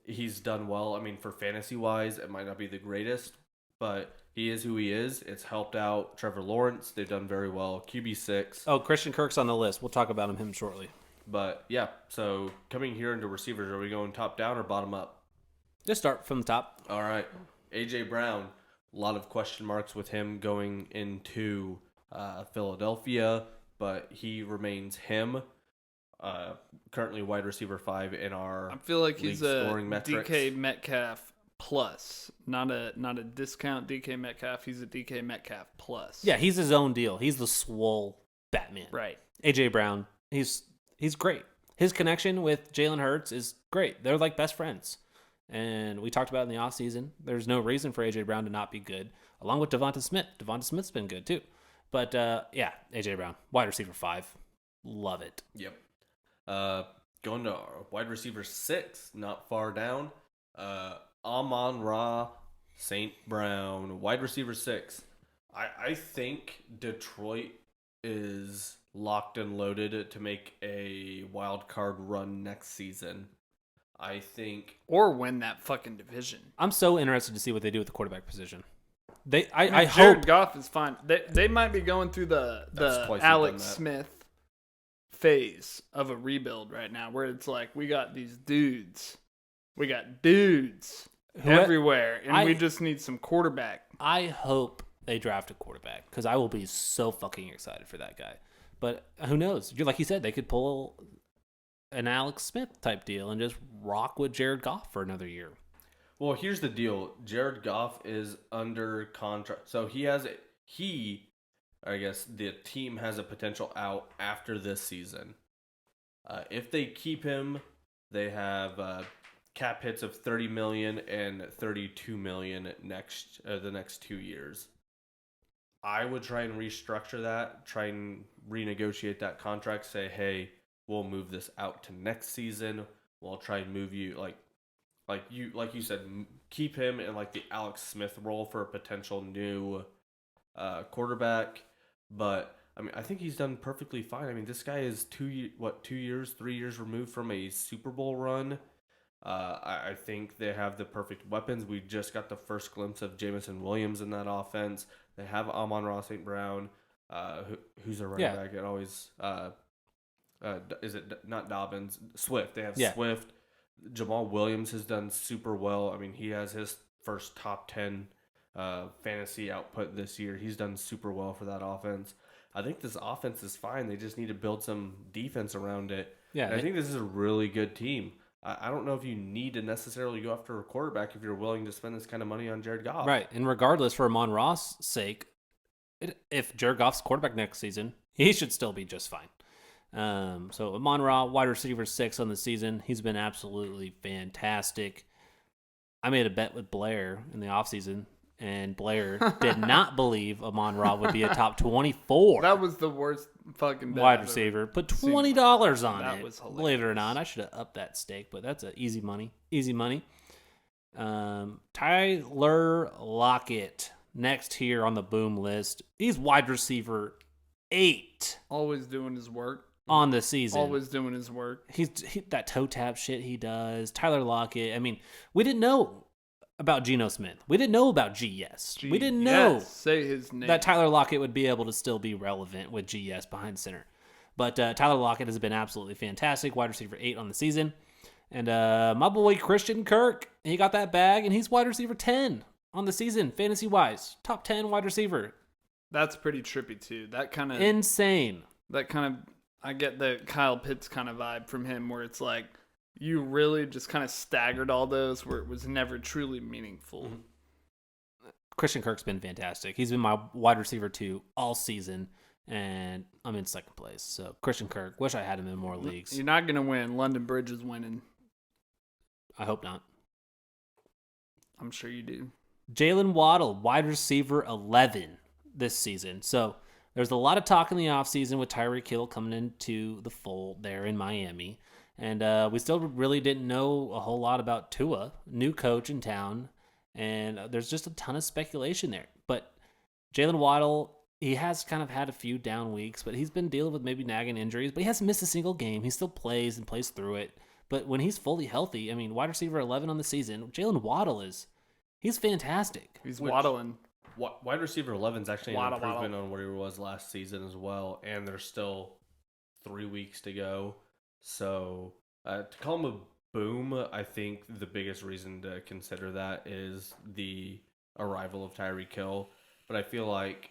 Speaker 1: he's done well. I mean, for fantasy wise, it might not be the greatest, but he is who he is. It's helped out Trevor Lawrence. They've done very well. QB6.
Speaker 3: Oh, Christian Kirk's on the list. We'll talk about him shortly.
Speaker 1: But yeah, so coming here into receivers, are we going top down or bottom up?
Speaker 3: Just start from the top.
Speaker 1: All right. AJ Brown, a lot of question marks with him going into Philadelphia, but he remains him. Currently wide receiver 5 in our
Speaker 2: I feel like he's a
Speaker 1: scoring metrics.
Speaker 2: DK Metcalf plus, not a discount DK Metcalf. He's a DK Metcalf plus.
Speaker 3: Yeah, he's his own deal. He's the swole Batman.
Speaker 2: Right.
Speaker 3: AJ Brown, he's great. His connection with Jalen Hurts is great. They're like best friends. And we talked about it in the offseason. There's no reason for AJ Brown to not be good, along with Devonta Smith. Devonta Smith's been good too. But yeah, AJ Brown, wide receiver 5. Love it.
Speaker 1: Yep. Going to wide receiver 6, not far down. Amon-Ra St. Brown, wide receiver 6. I think Detroit is locked and loaded to make a wild card run next season. I think,
Speaker 2: or win that fucking division.
Speaker 3: I'm so interested to see what they do with the quarterback position.
Speaker 2: I
Speaker 3: hope
Speaker 2: Jared Goff is fine. They might be going through the Alex Smith phase of a rebuild right now, where it's like we got these dudes, everywhere, and we just need some quarterback.
Speaker 3: I hope they draft a quarterback because I will be so fucking excited for that guy. But who knows? Like you said, they could pull an Alex Smith type deal and just rock with Jared Goff for another year.
Speaker 1: Well, here's the deal. Jared Goff is under contract. So I guess the team has a potential out after this season. If they keep him, they have cap hits of $30 million and $32 million the next 2 years. I would try and restructure that, try and renegotiate that contract, say, hey, we'll move this out to next season. We'll try and move you like you said, keep him in like the Alex Smith role for a potential new quarterback. But I mean, I think he's done perfectly fine. I mean, this guy is 3 years removed from a Super Bowl run. I think they have the perfect weapons. We just got the first glimpse of Jamison Williams in that offense. They have Amon-Ra St. Brown, who's a running back. It always is it not Dobbins? Swift. They have Swift. Jamal Williams has done super well. I mean, he has his first top 10 fantasy output this year. He's done super well for that offense. I think this offense is fine. They just need to build some defense around it. Yeah, and I think this is a really good team. I don't know if you need to necessarily go after a quarterback if you're willing to spend this kind of money on Jared Goff.
Speaker 3: Right, and regardless, for Amon Ross' sake, if Jared Goff's quarterback next season, he should still be just fine. So Amon Ra, wide receiver 6 on the season. He's been absolutely fantastic. I made a bet with Blair in the offseason, and Blair did not believe Amon Ra would be a top 24.
Speaker 2: That was the worst fucking bet
Speaker 3: wide receiver. Put $20 on
Speaker 2: that
Speaker 3: it.
Speaker 2: Was hilarious.
Speaker 3: Believe it or not, I should have upped that stake, but that's easy money. Easy money. Tyler Lockett, next here on the boom list. He's wide receiver 8.
Speaker 2: Always doing his work.
Speaker 3: On the season.
Speaker 2: Always doing his work.
Speaker 3: That toe tap shit he does. Tyler Lockett. I mean, we didn't know about Geno Smith. We didn't know about GS. We didn't know
Speaker 2: say his name.
Speaker 3: That Tyler Lockett would be able to still be relevant with GS behind center. But Tyler Lockett has been absolutely fantastic. Wide receiver 8 on the season. And my boy Christian Kirk, he got that bag, and he's wide receiver 10 on the season, fantasy-wise. Top 10 wide receiver.
Speaker 2: That's pretty trippy, too. That kind of...
Speaker 3: Insane.
Speaker 2: That kind of... I get the Kyle Pitts kind of vibe from him, where it's like, you really just kind of staggered all those where it was never truly meaningful.
Speaker 3: Mm-hmm. Christian Kirk's been fantastic. He's been my wide receiver 2 all season, and I'm in second place. So Christian Kirk, wish I had him in more leagues.
Speaker 2: You're not going to win. London Bridge is winning.
Speaker 3: I hope not.
Speaker 2: I'm sure you do.
Speaker 3: Jalen Waddle, wide receiver 11 this season. So there's a lot of talk in the offseason with Tyreek Hill coming into the fold there in Miami. And we still really didn't know a whole lot about Tua, new coach in town. And there's just a ton of speculation there. But Jalen Waddle, he has kind of had a few down weeks, but he's been dealing with maybe nagging injuries. But he hasn't missed a single game. He still plays and plays through it. But when he's fully healthy, I mean, wide receiver 11 on the season, Jalen Waddle he's fantastic.
Speaker 2: He's waddling.
Speaker 1: Wide receiver 11 is actually an improvement on where he was last season as well. And there's still 3 weeks to go. So to call him a boom, I think the biggest reason to consider that is the arrival of Tyreek Hill. But I feel like,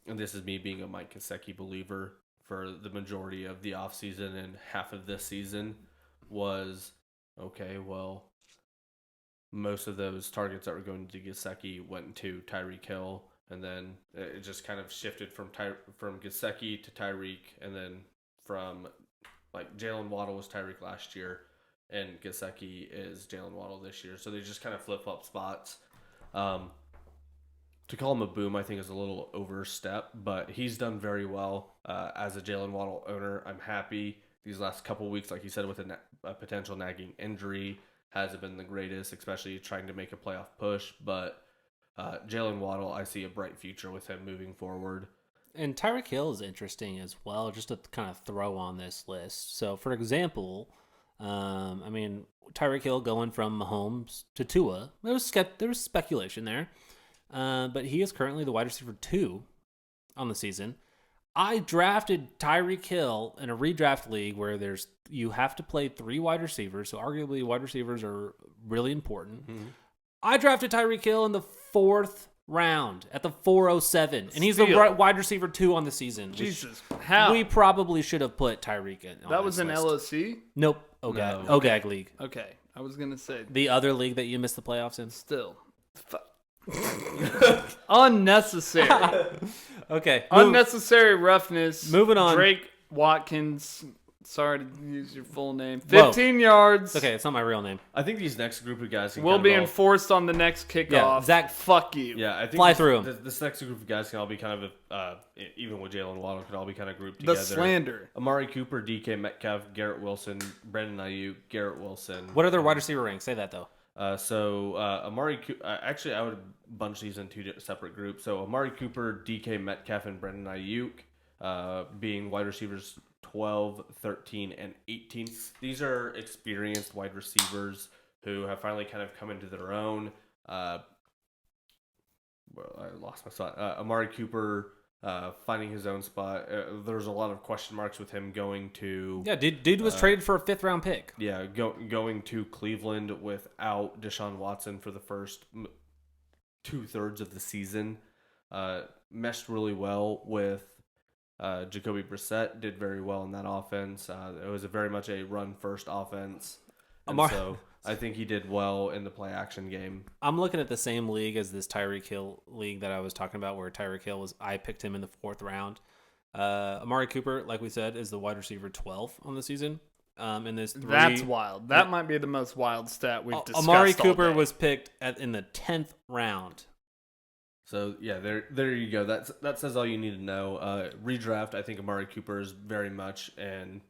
Speaker 1: and this is me being a Mike Gesicki believer for the majority of the offseason and half of this season, was, okay, well, most of those targets that were going to Gesicki went to Tyreek Hill, and then it just kind of shifted from Gesicki to Tyreek, and then from, like, Jalen Waddle was Tyreek last year, and Gesicki is Jalen Waddle this year. So they just kind of flip-flop spots. To call him a boom, I think, is a little overstep, but he's done very well as a Jalen Waddle owner. I'm happy. These last couple weeks, like you said, with a potential nagging injury, hasn't been the greatest, especially trying to make a playoff push. But Jalen Waddle, I see a bright future with him moving forward.
Speaker 3: And Tyreek Hill is interesting as well, just to kind of throw on this list. So, for example, I mean, Tyreek Hill going from Mahomes to Tua, there was speculation there. But he is currently the wide receiver 2 on the season. I drafted Tyreek Hill in a redraft league where you have to play 3 wide receivers, so arguably wide receivers are really important. Mm-hmm. I drafted Tyreek Hill in the 4th round at the 407, and he's the wide receiver 2 on the season.
Speaker 2: Jesus, how?
Speaker 3: We probably should have put Tyreek in.
Speaker 2: That was an LOC?
Speaker 3: Nope, OGAG league.
Speaker 2: Okay, I was gonna say
Speaker 3: the other league that you missed the playoffs in.
Speaker 2: Still. Unnecessary.
Speaker 3: Okay.
Speaker 2: Unnecessary roughness.
Speaker 3: Moving on.
Speaker 2: Drake Watkins Sorry to use your full name. 15 yards.
Speaker 3: Okay, it's not my real name.
Speaker 1: I think these next group of guys
Speaker 2: will be enforced on the next kickoff.
Speaker 3: Yeah, Zach,
Speaker 2: fuck you.
Speaker 1: Yeah, I think
Speaker 3: fly through them.
Speaker 1: This next group of guys can all be kind of, even with Jalen Waddle, could all be kind of grouped together.
Speaker 2: The slander.
Speaker 1: Amari Cooper, DK Metcalf, Garrett Wilson, Brandon Ayuk, Garrett Wilson.
Speaker 3: What are their wide receiver ranks? Say that, though.
Speaker 1: Amari actually, I would bunch these in two separate groups. So Amari Cooper, DK Metcalf, and Brandon Ayuk being wide receivers 12, 13, and 18. These are experienced wide receivers who have finally kind of come into their own. Well, I lost my spot. Amari Cooper finding his own spot. There's a lot of question marks with him going to...
Speaker 3: Yeah, dude was traded for a 5th-round pick.
Speaker 1: Yeah, going to Cleveland without Deshaun Watson for the first 2/3 of the season. Meshed really well with Jacoby Brissett, did very well in that offense. It was very much a run-first offense. And so I think he did well in the play-action game.
Speaker 3: I'm looking at the same league as this Tyreek Hill league that I was talking about, where Tyreek Hill I picked him in the 4th round. Amari Cooper, like we said, is the wide receiver 12 on the season. In this
Speaker 2: That's wild. That might be the most wild stat we've discussed.
Speaker 3: Amari Cooper was picked in the 10th round.
Speaker 1: So yeah, there you go. That says all you need to know. Redraft, I think Amari Cooper is very much an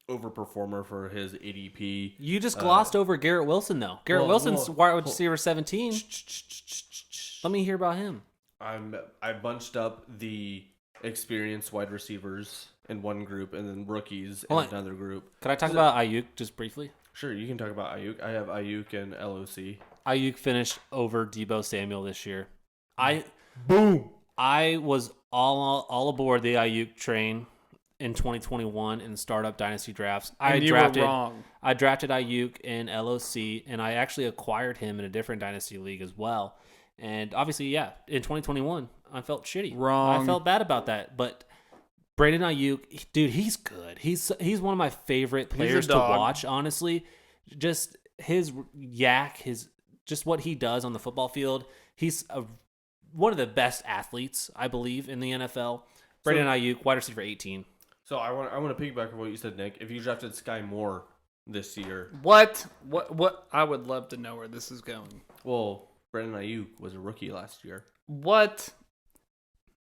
Speaker 1: overperformer for his ADP.
Speaker 3: You just glossed over Garrett Wilson, though. Garrett Wilson's wide receiver 17. Let me hear about him.
Speaker 1: I bunched up the experienced wide receivers in one group and then rookies in another group.
Speaker 3: Can I talk about Ayuk just briefly?
Speaker 1: Sure, you can talk about Ayuk. I have Ayuk and LOC.
Speaker 3: Ayuk finished over Deebo Samuel this year. I was all aboard the Ayuk train in 2021 in startup dynasty drafts.
Speaker 2: You were wrong.
Speaker 3: I drafted Ayuk in LOC, and I actually acquired him in a different dynasty league as well. And obviously, yeah, in 2021, I felt shitty.
Speaker 2: Wrong.
Speaker 3: I felt bad about that. But Brandon Ayuk, dude, he's good. He's one of my favorite players to watch, honestly. Just his yak, just what he does on the football field. He's one of the best athletes, I believe, in the NFL. Brandon Ayuk, wide receiver 18.
Speaker 1: So I want to piggyback on what you said, Nick. If you drafted Sky Moore this year,
Speaker 2: what? I would love to know where this is going.
Speaker 1: Well, Brandon Ayuk was a rookie last year.
Speaker 2: What?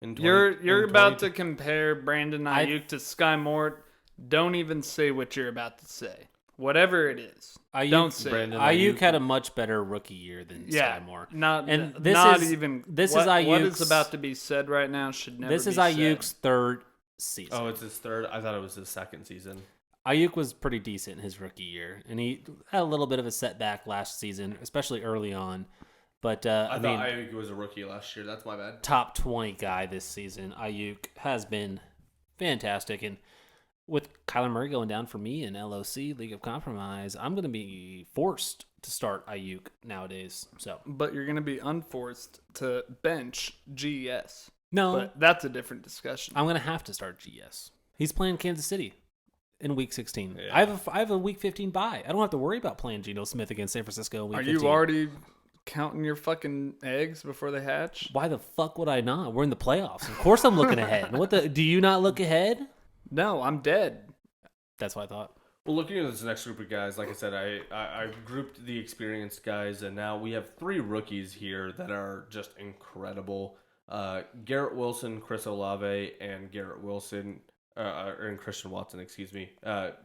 Speaker 2: You're about to compare Brandon Ayuk to Sky Moore. Don't even say what you're about to say. Whatever it is, don't say.
Speaker 3: Ayuk had a much better rookie year than Sky Moore.
Speaker 2: This is Ayuk's, what is about to be said right now should never be said.
Speaker 3: This is Ayuk's 3rd season.
Speaker 1: Oh, it's his 3rd? I thought it was his 2nd season.
Speaker 3: Ayuk was pretty decent in his rookie year, and he had a little bit of a setback last season, especially early on. But I mean,
Speaker 1: thought Ayuk was a rookie last year. That's my bad.
Speaker 3: Top 20 guy this season. Ayuk has been fantastic, and with Kyler Murray going down for me in LOC, League of Compromise, I'm going to be forced to start Ayuk nowadays.
Speaker 2: But you're going to be unforced to bench GS.
Speaker 3: No.
Speaker 2: But that's a different discussion.
Speaker 3: I'm going to have to start GS. He's playing Kansas City in Week 16.
Speaker 1: Yeah.
Speaker 3: I have a Week 15 bye. I don't have to worry about playing Geno Smith against San Francisco in Week 15.
Speaker 2: Are you already counting your fucking eggs before they hatch?
Speaker 3: Why the fuck would I not? We're in the playoffs. Of course I'm looking ahead. Do you not look ahead?
Speaker 2: No, I'm dead.
Speaker 3: That's what I thought.
Speaker 1: Well, looking at this next group of guys, like I said, I grouped the experienced guys, and now we have 3 rookies here that are just incredible. Garrett Wilson, Chris Olave, and Christian Watson, excuse me.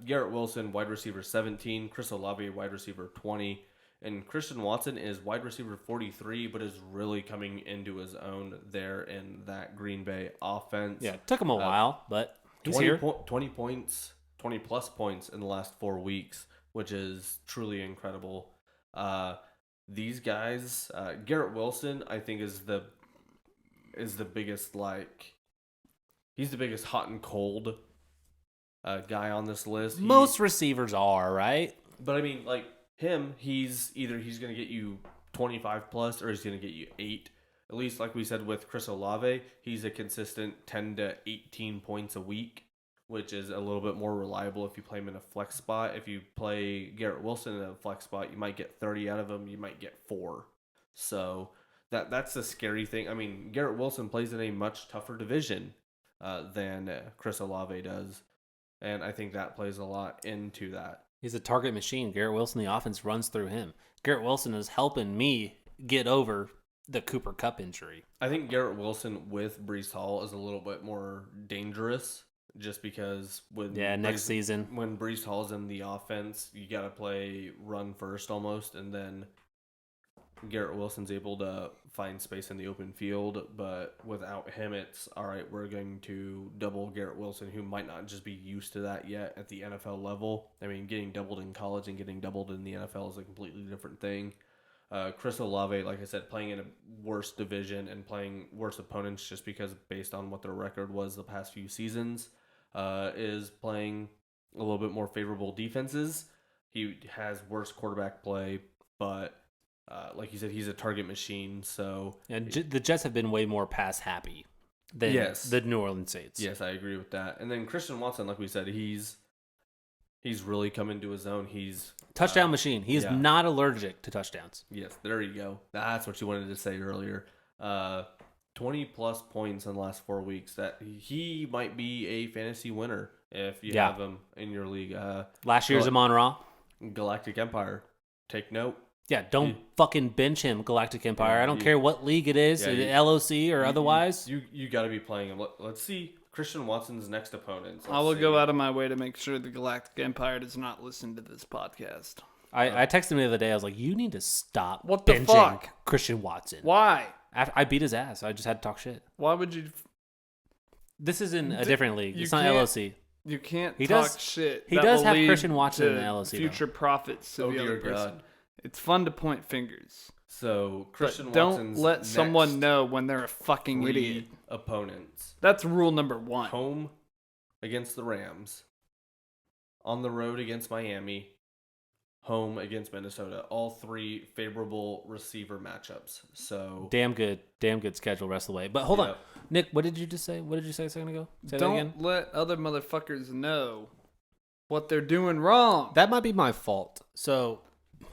Speaker 1: Garrett Wilson, wide receiver 17, Chris Olave, wide receiver 20, and Christian Watson is wide receiver 43, but is really coming into his own there in that Green Bay offense.
Speaker 3: Yeah, it took him a while, but he's
Speaker 1: 20 points, 20 plus points in the last 4 weeks, which is truly incredible. These guys, Garrett Wilson, I think is the biggest, he's the biggest hot and cold guy on this list.
Speaker 3: Most receivers are, right?
Speaker 1: But I mean, he's going to get you 25 plus or he's going to get you 8. At least, like we said with Chris Olave, he's a consistent 10 to 18 points a week, which is a little bit more reliable if you play him in a flex spot. If you play Garrett Wilson in a flex spot, you might get 30 out of him. You might get 4. So that's the scary thing. I mean, Garrett Wilson plays in a much tougher division than Chris Olave does. And I think that plays a lot into that.
Speaker 3: He's a target machine. Garrett Wilson, the offense runs through him. Garrett Wilson is helping me get over the Cooper Kupp injury.
Speaker 1: I think Garrett Wilson with Breece Hall is a little bit more dangerous just because
Speaker 3: next season
Speaker 1: when Breece Hall's in the offense, you got to play run first almost, and then Garrett Wilson's able to find space in the open field, but without him, it's all right, we're going to double Garrett Wilson, who might not just be used to that yet at the NFL level. I mean, getting doubled in college and getting doubled in the NFL is a completely different thing. Chris Olave, like I said, playing in a worse division and playing worse opponents just because based on what their record was the past few seasons, is playing a little bit more favorable defenses. He has worse quarterback play, but like you said, he's a target machine. So
Speaker 3: the Jets have been way more pass happy than the New Orleans Saints.
Speaker 1: Yes, I agree with that. And then Christian Watson, like we said, he's really come into his own. He's
Speaker 3: touchdown machine. He is not allergic to touchdowns.
Speaker 1: Yes, there you go. That's what you wanted to say earlier. 20 plus points in the last 4 weeks. That he might be a fantasy winner if you have him in your league.
Speaker 3: Last year's Amon-Ra.
Speaker 1: Galactic Empire. Take note.
Speaker 3: Yeah, don't fucking bench him, Galactic Empire. I don't care what league it is, LOC or otherwise.
Speaker 1: You got to be playing him. Let's see Christian Watson's next opponents.
Speaker 2: I will go out of my way to make sure the Galactic Empire does not listen to this podcast.
Speaker 3: I texted him the other day. I was like, you need to stop
Speaker 2: what the
Speaker 3: benching
Speaker 2: fuck?
Speaker 3: Christian Watson.
Speaker 2: Why?
Speaker 3: I beat his ass. I just had to talk shit.
Speaker 2: Why would you?
Speaker 3: This is in a different league. It's not LOC.
Speaker 2: You can't talk shit.
Speaker 3: He does have Christian Watson in the LOC.
Speaker 2: Future profits of the other person. God. It's fun to point fingers.
Speaker 1: So Christian
Speaker 2: Watson's don't let someone know when they're a fucking idiot.
Speaker 1: Opponents.
Speaker 2: That's rule number 1.
Speaker 1: Home against the Rams. On the road against Miami. Home against Minnesota. All 3 favorable receiver matchups. So
Speaker 3: damn good schedule rest of the way. But hold on, Nick. What did you just say? What did you say a second ago? Say
Speaker 2: don't
Speaker 3: that again.
Speaker 2: Let other motherfuckers know what they're doing wrong.
Speaker 3: That might be my fault. So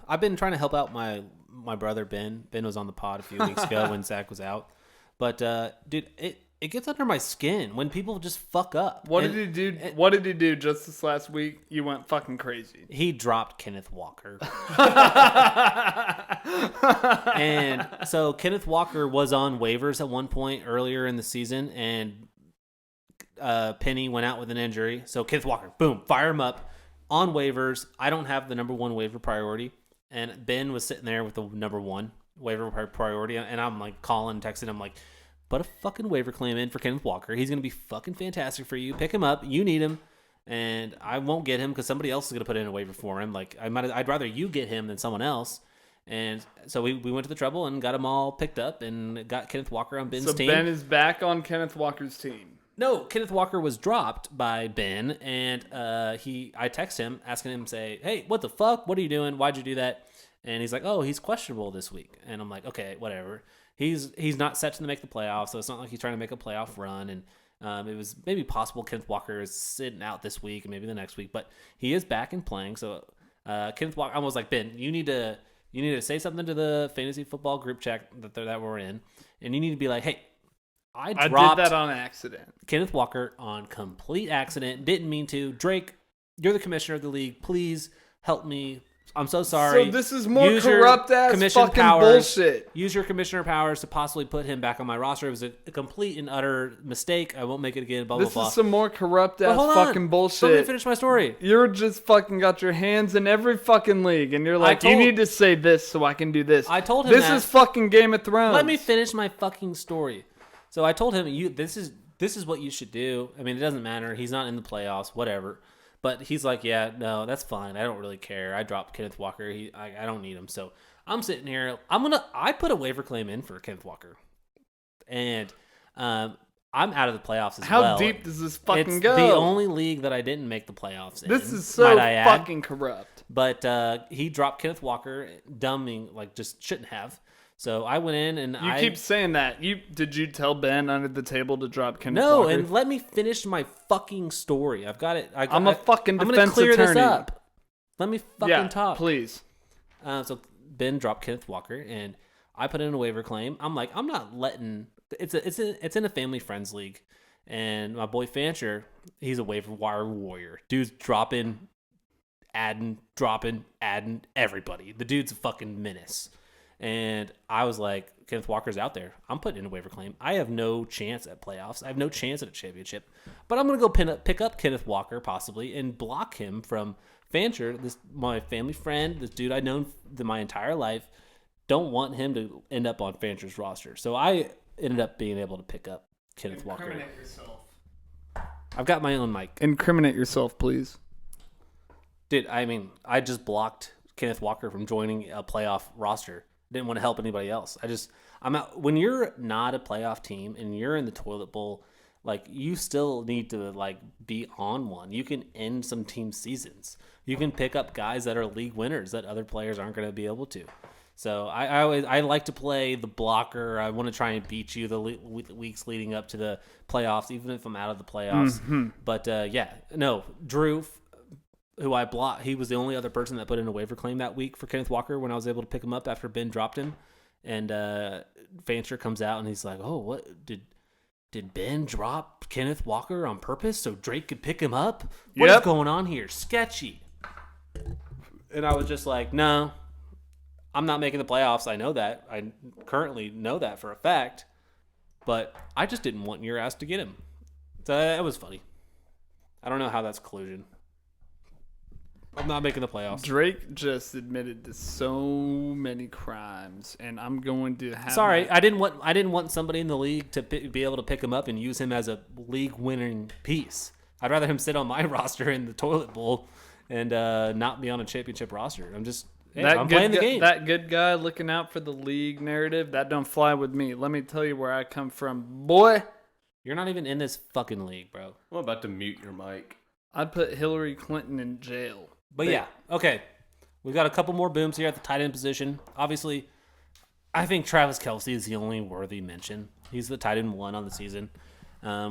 Speaker 3: I've been trying to help out my brother Ben. Ben was on the pod a few weeks ago when Zach was out. But dude, it gets under my skin when people just fuck up.
Speaker 2: What did he do? What did he do just this last week? You went fucking crazy.
Speaker 3: He dropped Kenneth Walker. And so Kenneth Walker was on waivers at one point earlier in the season, and Penny went out with an injury. So Kenneth Walker, boom, fire him up on waivers. I don't have the number 1 waiver priority, and Ben was sitting there with the number 1 waiver priority, and I'm like calling, texting him like, put a fucking waiver claim in for Kenneth Walker. He's going to be fucking fantastic for you. Pick him up. You need him. And I won't get him because somebody else is going to put in a waiver for him. Like I'd rather you get him than someone else. And so we went to the trouble and got him all picked up and got Kenneth Walker on Ben's team.
Speaker 2: So Ben is back on Kenneth Walker's team.
Speaker 3: No, Kenneth Walker was dropped by Ben, and I text him asking him, say, hey, what the fuck? What are you doing? Why'd you do that? And he's like, oh, he's questionable this week. And I'm like, okay, whatever. He's not set to make the playoffs, so it's not like he's trying to make a playoff run. And it was maybe possible Kenneth Walker is sitting out this week and maybe the next week, but he is back and playing. So Kenneth Walker, I was like, Ben, you need to say something to the fantasy football group chat that we're in, and you need to be like, hey, I dropped
Speaker 2: did that on accident.
Speaker 3: Kenneth Walker on complete accident. Didn't mean to. Drake, you're the commissioner of the league. Please help me. I'm so sorry.
Speaker 2: So this is more corrupt ass fucking bullshit.
Speaker 3: Use your commissioner powers to possibly put him back on my roster. It was a complete and utter mistake. I won't make it again. Blah, blah, blah.
Speaker 2: This is some more corrupt ass fucking bullshit.
Speaker 3: Let me finish my story.
Speaker 2: You're just fucking got your hands in every fucking league, and you're like, you need to say this so I can do this.
Speaker 3: I told him
Speaker 2: this is fucking Game of Thrones.
Speaker 3: Let me finish my fucking story. So I told him, this is what you should do. I mean, it doesn't matter. He's not in the playoffs, whatever. But he's like, yeah, no, that's fine. I don't really care. I dropped Kenneth Walker. I don't need him. So I'm sitting here. I put a waiver claim in for Kenneth Walker. And I'm out of the playoffs as well.
Speaker 2: How deep does this fucking go?
Speaker 3: It's the only league that I didn't make the playoffs in.
Speaker 2: This is so fucking corrupt.
Speaker 3: But he dropped Kenneth Walker, dumbing, like just shouldn't have. So I went in and
Speaker 2: You keep saying that. Did you tell Ben under the table to drop Kenneth Walker?
Speaker 3: No, and let me finish my fucking story. I've got it.
Speaker 2: I'm a fucking defense attorney.
Speaker 3: I'm going to clear this up. Let me fucking talk.
Speaker 2: Please.
Speaker 3: So Ben dropped Kenneth Walker, and I put in a waiver claim. I'm like, I'm not letting. It's in a family friends league, And my boy Fancher, he's a waiver wire warrior. Dude's dropping, adding everybody. The dude's a fucking menace. And I was like, Kenneth Walker's out there. I'm putting in a waiver claim. I have no chance at playoffs. I have no chance at a championship. But I'm going to go pick up Kenneth Walker possibly and block him from Fancher, my family friend, this dude I've known my entire life. Don't want him to end up on Fancher's roster. So I ended up being able to pick up Kenneth Walker.
Speaker 2: Incriminate yourself.
Speaker 3: I've got my own mic.
Speaker 2: Incriminate yourself, please.
Speaker 3: Dude, I mean, I just blocked Kenneth Walker from joining a playoff roster. Didn't want to help anybody else. I'm out. When you're not a playoff team and you're in the toilet bowl, like, you still need to, like, be on one. You can end some team seasons. You can pick up guys that are league winners that other players aren't going to be able to. So I like to play the blocker. I want to try and beat you the weeks leading up to the playoffs, even if I'm out of the playoffs. Mm-hmm. But Drew, who I blocked, he was the only other person that put in a waiver claim that week for Kenneth Walker when I was able to pick him up after Ben dropped him. And Fancher comes out and he's like, "Oh, what did Ben drop Kenneth Walker on purpose so Drake could pick him up? What is going on here? Sketchy." And I was just like, "No, I'm not making the playoffs. I know that. I currently know that for a fact. But I just didn't want your ass to get him." So that was funny. I don't know how that's collusion. I'm not making the playoffs.
Speaker 2: Drake just admitted to so many crimes, and I'm going to have.
Speaker 3: Sorry, I didn't want somebody in the league to be able to pick him up and use him as a league-winning piece. I'd rather him sit on my roster in the toilet bowl and not be on a championship roster. I'm playing the game.
Speaker 2: That good guy looking out for the league narrative, that don't fly with me. Let me tell you where I come from, boy.
Speaker 3: You're not even in this fucking league, bro.
Speaker 1: I'm about to mute your mic.
Speaker 2: I'd put Hillary Clinton in jail.
Speaker 3: But yeah, okay. We've got a couple more booms here at the tight end position. Obviously, I think Travis Kelce is the only worthy mention. He's the tight end 1 on the season. I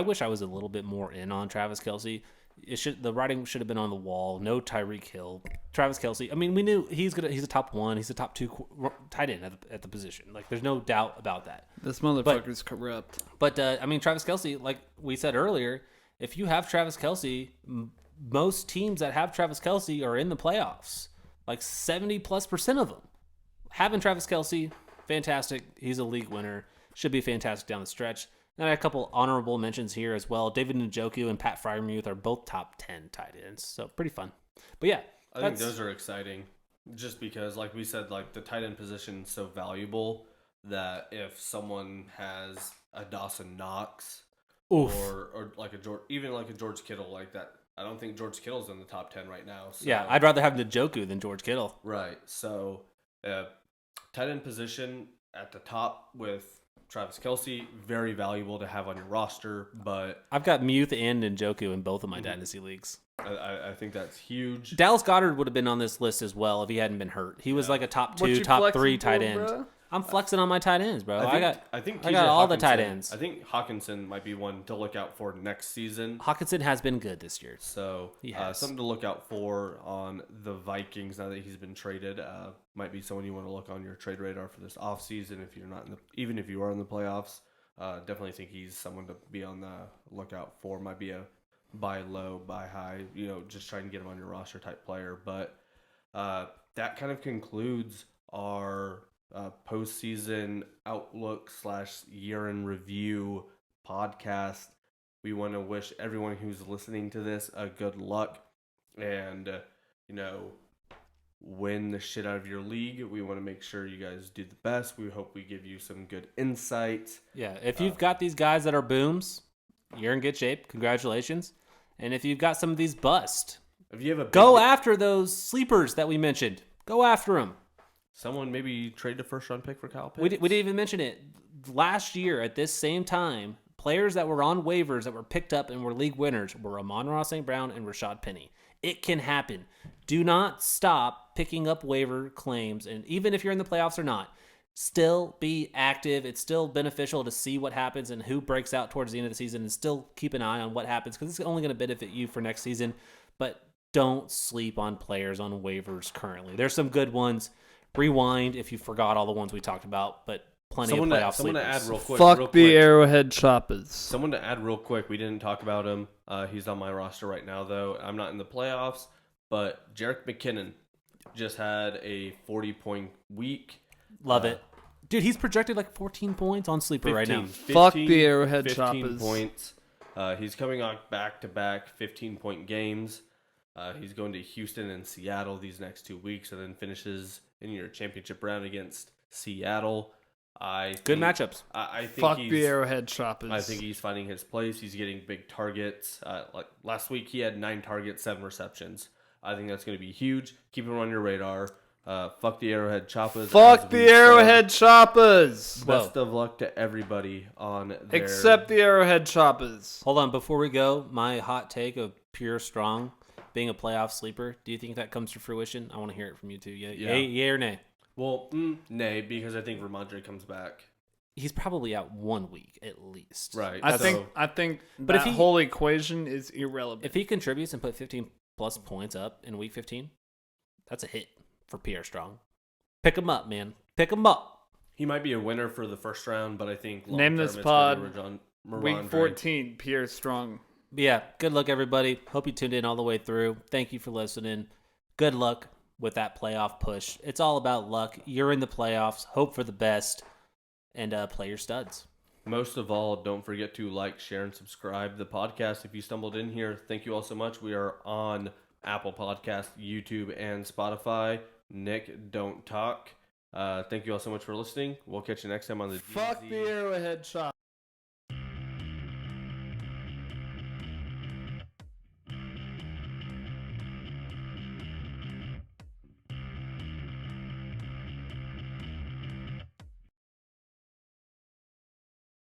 Speaker 3: wish I was a little bit more in on Travis Kelce. The writing should have been on the wall. No Tyreek Hill. Travis Kelce. I mean, we knew he's a top 1. He's a top 2 tight end at the position. Like, there's no doubt about that.
Speaker 2: This motherfucker's corrupt.
Speaker 3: But Travis Kelce, like we said earlier, if you have Travis Kelce, most teams that have Travis Kelce are in the playoffs. Like 70+% of them. Having Travis Kelce, fantastic. He's a league winner. Should be fantastic down the stretch. And I had a couple honorable mentions here as well. David Njoku and Pat Freiermuth are both top 10 tight ends. So pretty fun. But yeah.
Speaker 1: I think those are exciting. Just because, like we said, like the tight end position is so valuable that if someone has a Dawson Knox or like a George Kittle like that, I don't think George Kittle's in the top 10 right now. So.
Speaker 3: Yeah, I'd rather have Njoku than George Kittle.
Speaker 1: Right. So, tight end position at the top with Travis Kelce, very valuable to have on your roster. But
Speaker 3: I've got Muth and Njoku in both of my dynasty leagues.
Speaker 1: I think that's huge.
Speaker 3: Dallas Goedert would have been on this list as well if he hadn't been hurt. He was like a top 2, top 3 tight end. Bro? I'm flexing on my tight ends, bro. I got all the tight ends.
Speaker 1: I think Hawkinson might be one to look out for next season.
Speaker 3: Hawkinson has been good this year.
Speaker 1: So something to look out for on the Vikings now that he's been traded. Might be someone you want to look on your trade radar for this offseason if you're not even if you are in the playoffs. Definitely think he's someone to be on the lookout for. Might be a buy low, buy high, just try and get him on your roster type player. But that kind of concludes our postseason outlook / year in review podcast. We want to wish everyone who's listening to this a good luck and win the shit out of your league. We want to make sure you guys do the best. We hope we give you some good insight.
Speaker 3: Yeah, if you've got these guys that are booms, you're in good shape. Congratulations. And if you've got some of these bust, go after those sleepers that we mentioned. Go after them.
Speaker 1: Someone maybe trade a first-round pick for Kyle Pitts.
Speaker 3: We didn't even mention it. Last year at this same time, players that were on waivers that were picked up and were league winners were Amon-Ra St. Brown and Rashad Penny. It can happen. Do not stop picking up waiver claims. And even if you're in the playoffs or not, still be active. It's still beneficial to see what happens and who breaks out towards the end of the season and still keep an eye on what happens because it's only going to benefit you for next season. But don't sleep on players on waivers currently. There's some good ones. Rewind if you forgot all the ones we talked about, but plenty of playoff
Speaker 1: someone to
Speaker 3: sleepers.
Speaker 1: add real quick.
Speaker 2: Fuck the Arrowhead Choppers.
Speaker 1: Someone to add real quick. We didn't talk about him. He's on my roster right now, though. I'm not in the playoffs, but Jerick McKinnon just had a 40-point week.
Speaker 3: Love it. Dude, he's projected like 14 points on Sleeper right now.
Speaker 2: Fuck the Arrowhead
Speaker 1: 15
Speaker 2: Choppers.
Speaker 1: points. He's coming on back-to-back 15-point games. He's going to Houston and Seattle these next 2 weeks, and then finishes in your championship round against Seattle.
Speaker 3: Good matchups.
Speaker 1: I think
Speaker 2: Fuck the Arrowhead Choppers.
Speaker 1: I think he's finding his place. He's getting big targets. Like last week, he had 9 targets, 7 receptions. I think that's going to be huge. Keep him on your radar. Fuck the Arrowhead Choppers.
Speaker 2: Fuck the Arrowhead Choppers.
Speaker 1: Best of luck to everybody on their...
Speaker 2: Except the Arrowhead Choppers.
Speaker 3: Hold on, before we go, my hot take of Pure Strong being a playoff sleeper, do you think that comes to fruition? I want to hear it from you two. Yay or nay?
Speaker 1: Well, nay, because I think Ramondre comes back.
Speaker 3: He's probably out 1 week at least.
Speaker 1: Right.
Speaker 2: I think
Speaker 3: But
Speaker 2: that whole equation is irrelevant.
Speaker 3: If he contributes and put 15 plus points up in week 15, that's a hit for Pierre Strong. Pick him up, man. Pick him up.
Speaker 1: He might be a winner for the first round, but I think
Speaker 2: Name this pod Week 14, Pierre Strong.
Speaker 3: Yeah, good luck, everybody. Hope you tuned in all the way through. Thank you for listening. Good luck with that playoff push. It's all about luck. You're in the playoffs. Hope for the best. And play your studs.
Speaker 1: Most of all, don't forget to like, share, and subscribe the podcast. If you stumbled in here, thank you all so much. We are on Apple Podcast, YouTube, and Spotify. Nick, don't talk. Thank you all so much for listening. We'll catch you next time on the
Speaker 2: Fuck
Speaker 1: DNZ.
Speaker 2: the Arrowhead Chop.